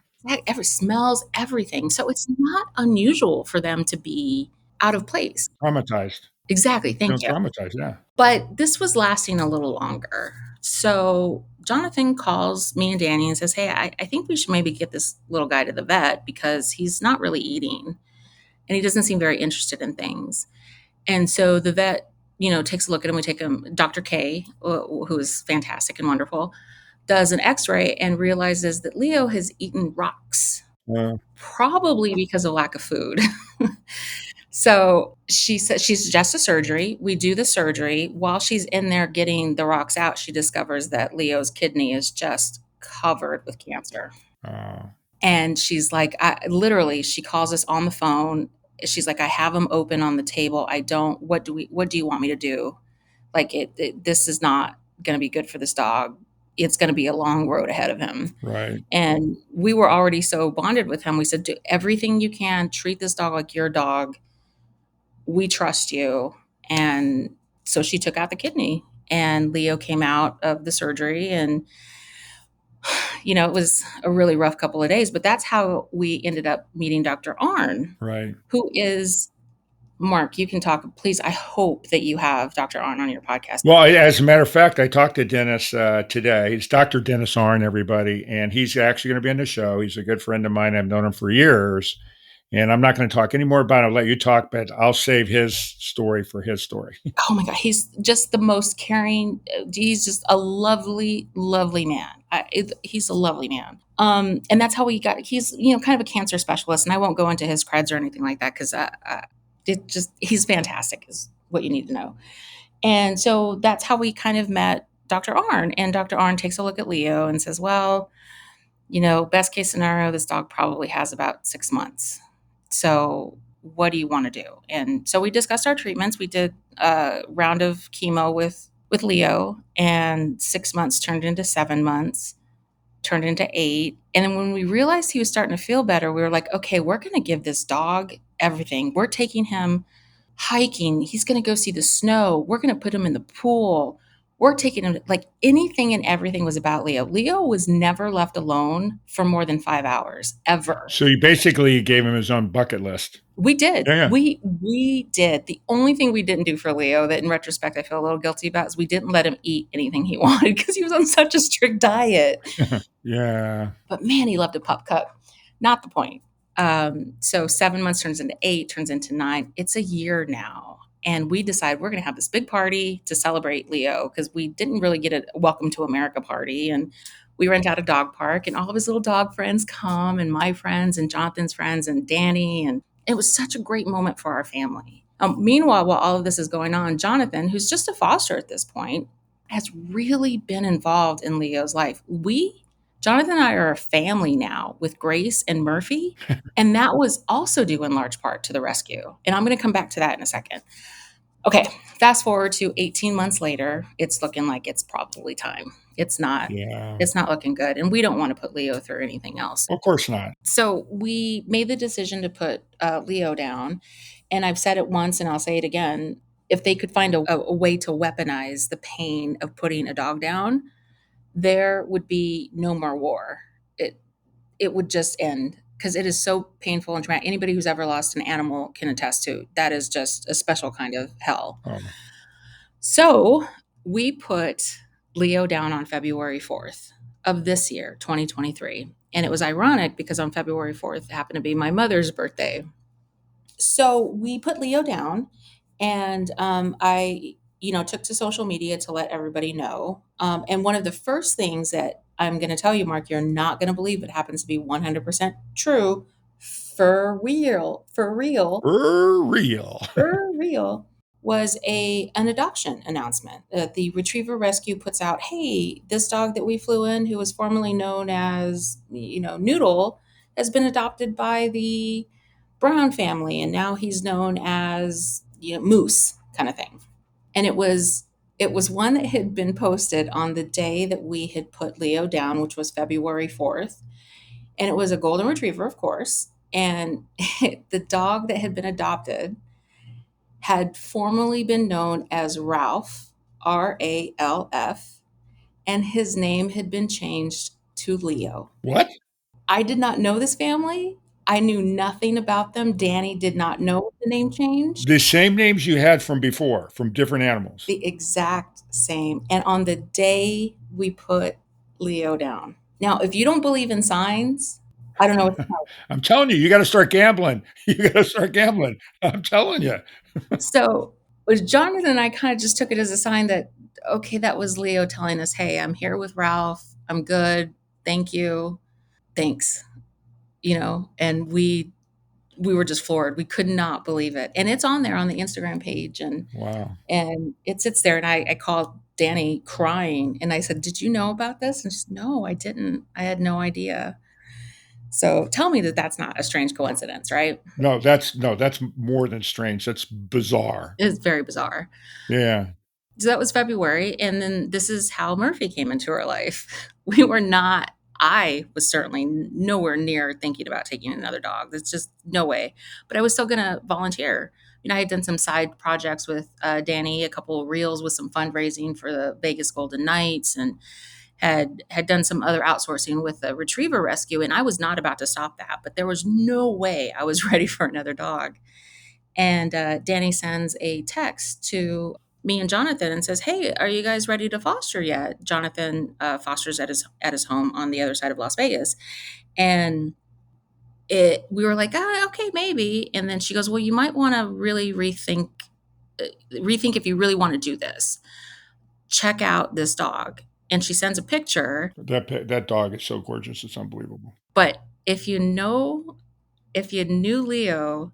Smells, everything. So it's not unusual for them to be out of place. Traumatized. Exactly. Thank you. Traumatized, yeah. But this was lasting a little longer. So Jonathan calls me and Dani and says, hey, I think we should maybe get this little guy to the vet because he's not really eating and he doesn't seem very interested in things. And so the vet, takes a look at him. We take him, Dr. K, who is fantastic and wonderful, does an x-ray and realizes that Leo has eaten rocks, probably because of lack of food. So she said she suggests a surgery. We do the surgery. While she's in there getting the rocks out, she discovers that Leo's kidney is just covered with cancer. And she's like, literally, she calls us on the phone. She's like, I have them open on the table. What do you want me to do? Like this is not going to be good for this dog. It's going to be a long road ahead of him. Right. And we were already so bonded with him. We said, do everything you can, treat this dog like your dog. We trust you. And so she took out the kidney and Leo came out of the surgery, and it was a really rough couple of days, but that's how we ended up meeting Dr. Arn, right? Who is, Mark, you can talk, please. I hope that you have Dr. Arn on your podcast. Well, as a matter of fact, I talked to Dennis today. It's Dr. Dennis Arn, everybody, and he's actually going to be on the show. He's a good friend of mine. I've known him for years. And I'm not going to talk any more about it. I'll let you talk, but I'll save his story for his story. Oh my God. He's just the most caring. He's just a lovely, lovely man. He's a lovely man. And that's how he's, kind of a cancer specialist. And I won't go into his creds or anything like that because he's fantastic is what you need to know. And so that's how we kind of met Dr. Arn. And Dr. Arn takes a look at Leo and says, well, best case scenario, this dog probably has about 6 months. So what do you want to do? And so we discussed our treatments. We did a round of chemo with with Leo, and 6 months turned into 7 months, turned into 8. And then when we realized he was starting to feel better, we were like, okay, we're going to give this dog everything. We're taking him hiking. He's going to go see the snow. We're going to put him in the pool. We're taking him, like, anything and everything was about Leo. Leo was never left alone for more than 5 hours, ever. So you basically gave him his own bucket list. We did. Yeah. We did. The only thing we didn't do for Leo that in retrospect I feel a little guilty about is we didn't let him eat anything he wanted because he was on such a strict diet. Yeah. But man, he loved a pup cup. Not the point. So 7 months turns into 8, turns into 9. It's a year now. And we decide we're going to have this big party to celebrate Leo because we didn't really get a welcome to America party. And we rent out a dog park and all of his little dog friends come, and my friends and Jonathan's friends and Dani. And it was such a great moment for our family. Meanwhile, while all of this is going on, Jonathan, who's just a foster at this point, has really been involved in Leo's life. Jonathan and I are a family now with Grace and Murphy, and that was also due in large part to the rescue. And I'm going to come back to that in a second. Okay, fast forward to 18 months later, it's looking like it's probably time. It's not looking good, and we don't want to put Leo through anything else. Of course not. So we made the decision to put Leo down, and I've said it once and I'll say it again. If they could find a way to weaponize the pain of putting a dog down, there would be no more war. It would just end because it is so painful and traumatic. Anybody who's ever lost an animal can attest to that is just a special kind of hell. Oh. So we put Leo down on February 4th of this year, 2023. And it was ironic because on February 4th happened to be my mother's birthday. So we put Leo down, and I took to social media to let everybody know. And one of the first things that I'm going to tell you, Mark, you're not going to believe it happens to be 100% true, for real, was an adoption announcement. The Retriever Rescue puts out, hey, this dog that we flew in, who was formerly known as, Noodle, has been adopted by the Brown family, and now he's known as, Moose, kind of thing. And it was one that had been posted on the day that we had put Leo down, which was February 4th. And it was a golden retriever, of course. And the dog that had been adopted had formerly been known as Ralph, Ralf, and his name had been changed to Leo. What? I did not know this family. I knew nothing about them. Dani did not know the name change. The same names you had from before, from different animals. The exact same. And on the day we put Leo down. Now, if you don't believe in signs, I don't know what to tell you. I'm telling you, you got to start gambling. I'm telling you. So Jonathan and I kind of just took it as a sign that, okay, that was Leo telling us, hey, I'm here with Ralph. I'm good. Thank you. Thanks. And we were just floored. We could not believe it. And it's on there on the Instagram page. And wow. And it sits there. And I called Dani crying. And I said, did you know about this? And she said, no, I didn't. I had no idea. So tell me that that's not a strange coincidence, right? No, that's more than strange. That's bizarre. It's very bizarre. Yeah. So that was February. And then this is how Murphy came into our life. I was certainly nowhere near thinking about taking another dog. That's just no way. But I was still going to volunteer. I had done some side projects with Dani, a couple of reels with some fundraising for the Vegas Golden Knights, and had done some other outsourcing with the Retriever Rescue. And I was not about to stop that, but there was no way I was ready for another dog. And Dani sends a text to me and Jonathan and says, hey, are you guys ready to foster yet? Jonathan fosters at his home on the other side of Las Vegas. And we were like, okay, maybe. And then she goes, well, you might want to really rethink if you really want to do this. Check out this dog. And she sends a picture. That dog is so gorgeous. It's unbelievable. But if you knew Leo,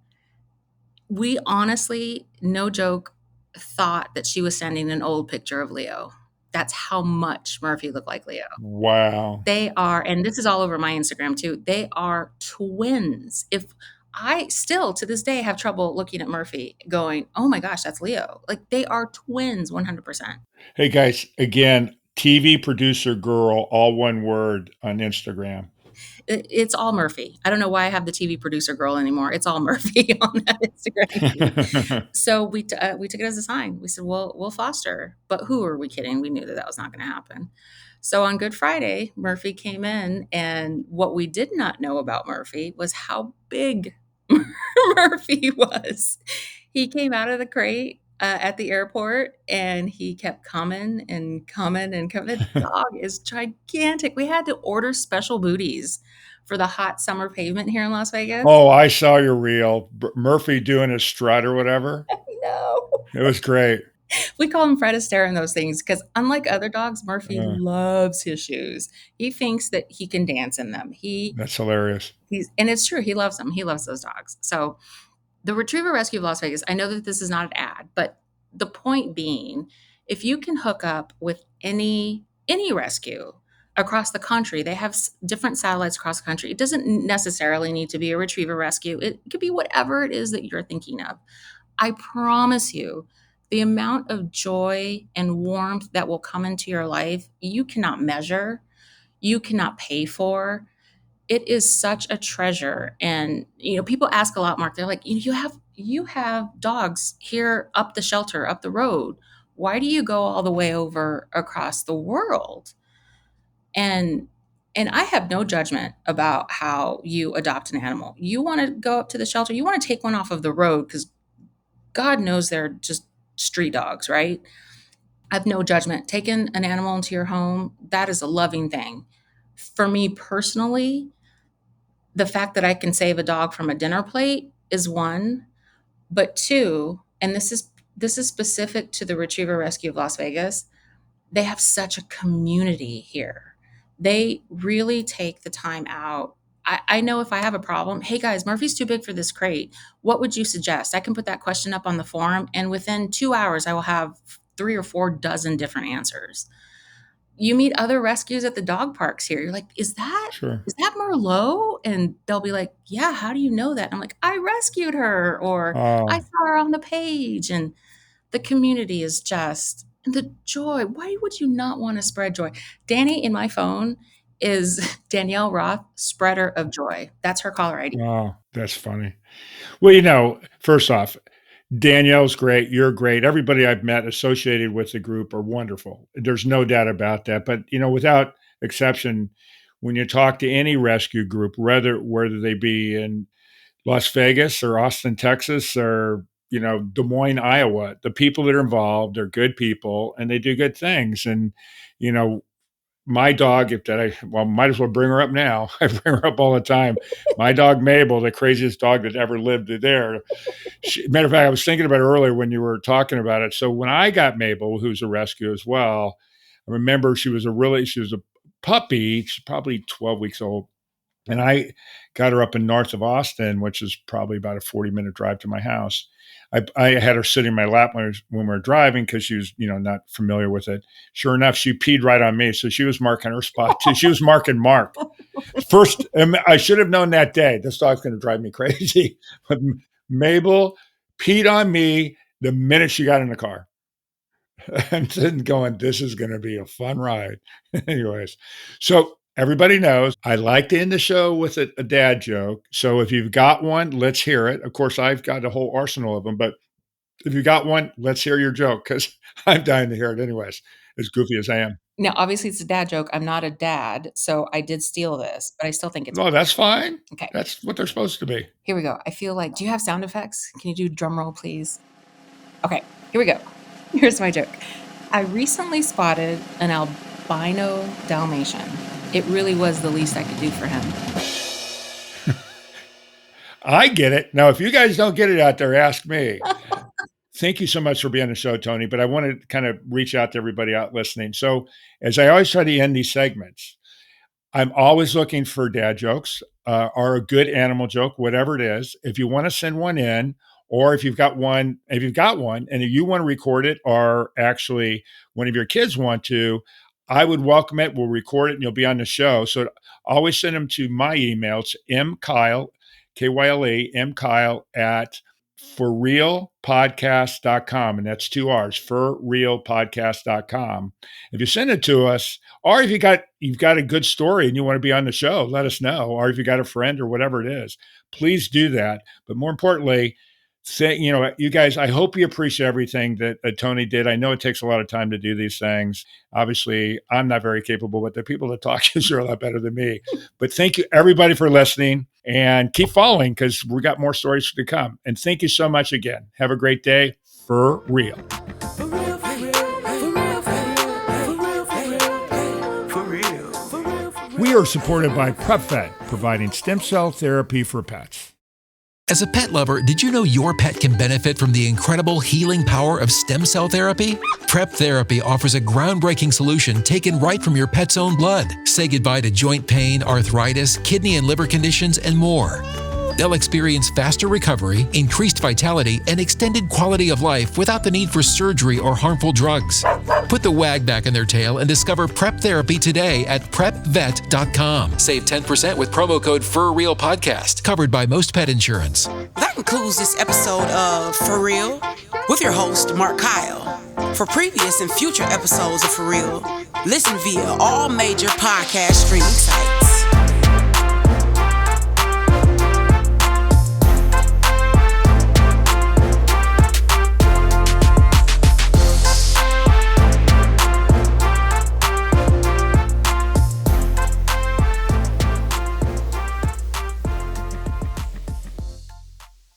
we honestly, no joke, thought that she was sending an old picture of Leo. That's how much Murphy looked like Leo. Wow. They are, and this is all over my Instagram too, they are twins. If I still to this day have trouble looking at Murphy going, oh my gosh, that's Leo. Like they are twins 100%. Hey guys, again, TV producer girl, all one word on Instagram. It's all Murphy. I don't know why I have the TV producer girl anymore. It's all Murphy on that Instagram feed. So we took it as a sign. We said, well, we'll foster. But who are we kidding? We knew that that was not going to happen. So on Good Friday, Murphy came in, and what we did not know about Murphy was how big Murphy was. He came out of the crate at the airport, and he kept coming and coming and coming. The dog is gigantic. We had to order special booties for the hot summer pavement here in Las Vegas. Oh, I saw your reel. Murphy doing his strut or whatever. No. It was great. We call him Fred Astaire in those things because unlike other dogs, Murphy loves his shoes. He thinks that he can dance in them. That's hilarious. And it's true. He loves them. He loves those dogs. So the Retriever Rescue of Las Vegas, I know that this is not an ad, but the point being, if you can hook up with any rescue across the country, they have different satellites across the country. It doesn't necessarily need to be a Retriever Rescue. It could be whatever it is that you're thinking of. I promise you, the amount of joy and warmth that will come into your life, you cannot measure, you cannot pay for. It is such a treasure. And people ask a lot, Mark. They're like, you have dogs here up the shelter, up the road. Why do you go all the way over across the world? And I have no judgment about how you adopt an animal. You want to go up to the shelter, you want to take one off of the road because God knows they're just street dogs, right? I have no judgment. Taking an animal into your home, that is a loving thing. For me personally, the fact that I can save a dog from a dinner plate is one, but two, and this is specific to the Retriever Rescue of Las Vegas, they have such a community here. They really take the time out. I know if I have a problem, hey guys, Murphy's too big for this crate. What would you suggest? I can put that question up on the forum, and within 2 hours, I will have 3 or 4 dozen different answers. You meet other rescues at the dog parks here. You're like, is that Merlot? And they'll be like, yeah, how do you know that? And I'm like, I rescued her, or I saw her on the page. And the community is just, and the joy. Why would you not want to spread joy? Dani in my phone is Danielle Roth, spreader of joy. That's her caller ID. Oh, that's funny. Well, first off, Danielle's great. You're great. Everybody I've met associated with the group are wonderful. There's no doubt about that. But, without exception, when you talk to any rescue group, whether they be in Las Vegas or Austin, Texas, or, Des Moines, Iowa, the people that are involved are good people and they do good things. And, my dog, might as well bring her up now. I bring her up all the time. My dog, Mabel, the craziest dog that ever lived there. Matter of fact, I was thinking about it earlier when you were talking about it. So when I got Mabel, who's a rescue as well, I remember she was a puppy. She's probably 12 weeks old. And I got her up in north of Austin, which is probably about a 40-minute drive to my house. I had her sitting in my lap when we were driving because she was, not familiar with it. Sure enough, she peed right on me. So she was marking her spot too. She was marking Mark. First, I should have known that day. This dog's going to drive me crazy. But Mabel peed on me the minute she got in the car. And then going, this is going to be a fun ride. Anyways, so everybody knows I like to end the show with a dad joke. So if you've got one, let's hear it. Of course, I've got a whole arsenal of them, but if you got one, let's hear your joke because I'm dying to hear it anyways, as goofy as I am. Now, obviously, it's a dad joke. I'm not a dad, so I did steal this, but I still think it's... No, that's fine. Okay. That's what they're supposed to be. Here we go. I feel like... Do you have sound effects? Can you do drum roll, please? Okay, here we go. Here's my joke. I recently spotted an albino Dalmatian. It really was the least I could do for him. I get it. Now, if you guys don't get it out there, ask me. Thank you so much for being on the show, Toni. But I want to kind of reach out to everybody out listening. So as I always try to end these segments, I'm always looking for dad jokes or a good animal joke, whatever it is. If you want to send one in, or if you've got one and you want to record it, or actually one of your kids want to, I would welcome it. We'll record it and you'll be on the show. So always send them to my email. It's mkyle, Kyle, M-Kyle, at forrealpodcast.com. And that's 2 R's, forrealpodcast.com. If you send it to us, or if you've got a good story and you want to be on the show, let us know. Or if you got a friend or whatever it is, please do that. But more importantly, you guys, I hope you appreciate everything that Toni did. I know it takes a lot of time to do these things. Obviously, I'm not very capable, but the people that talk is a lot better than me. But thank you, everybody, for listening, and keep following because we got more stories to come. And thank you so much again. Have a great day. For real. For real, for real, for real, for real, for real, for real, for real. We are supported by PrepVet, providing stem cell therapy for pets. As a pet lover, did you know your pet can benefit from the incredible healing power of stem cell therapy? Prep Therapy offers a groundbreaking solution taken right from your pet's own blood. Say goodbye to joint pain, arthritis, kidney and liver conditions, and more. They'll experience faster recovery, increased vitality, and extended quality of life without the need for surgery or harmful drugs. Put the wag back in their tail and discover Prep Therapy today at PrepVet.com. Save 10% with promo code FurRealPodcast, covered by most pet insurance. That concludes this episode of For Real with your host, Mark Kyle. For previous and future episodes of For Real, listen via all major podcast streaming sites.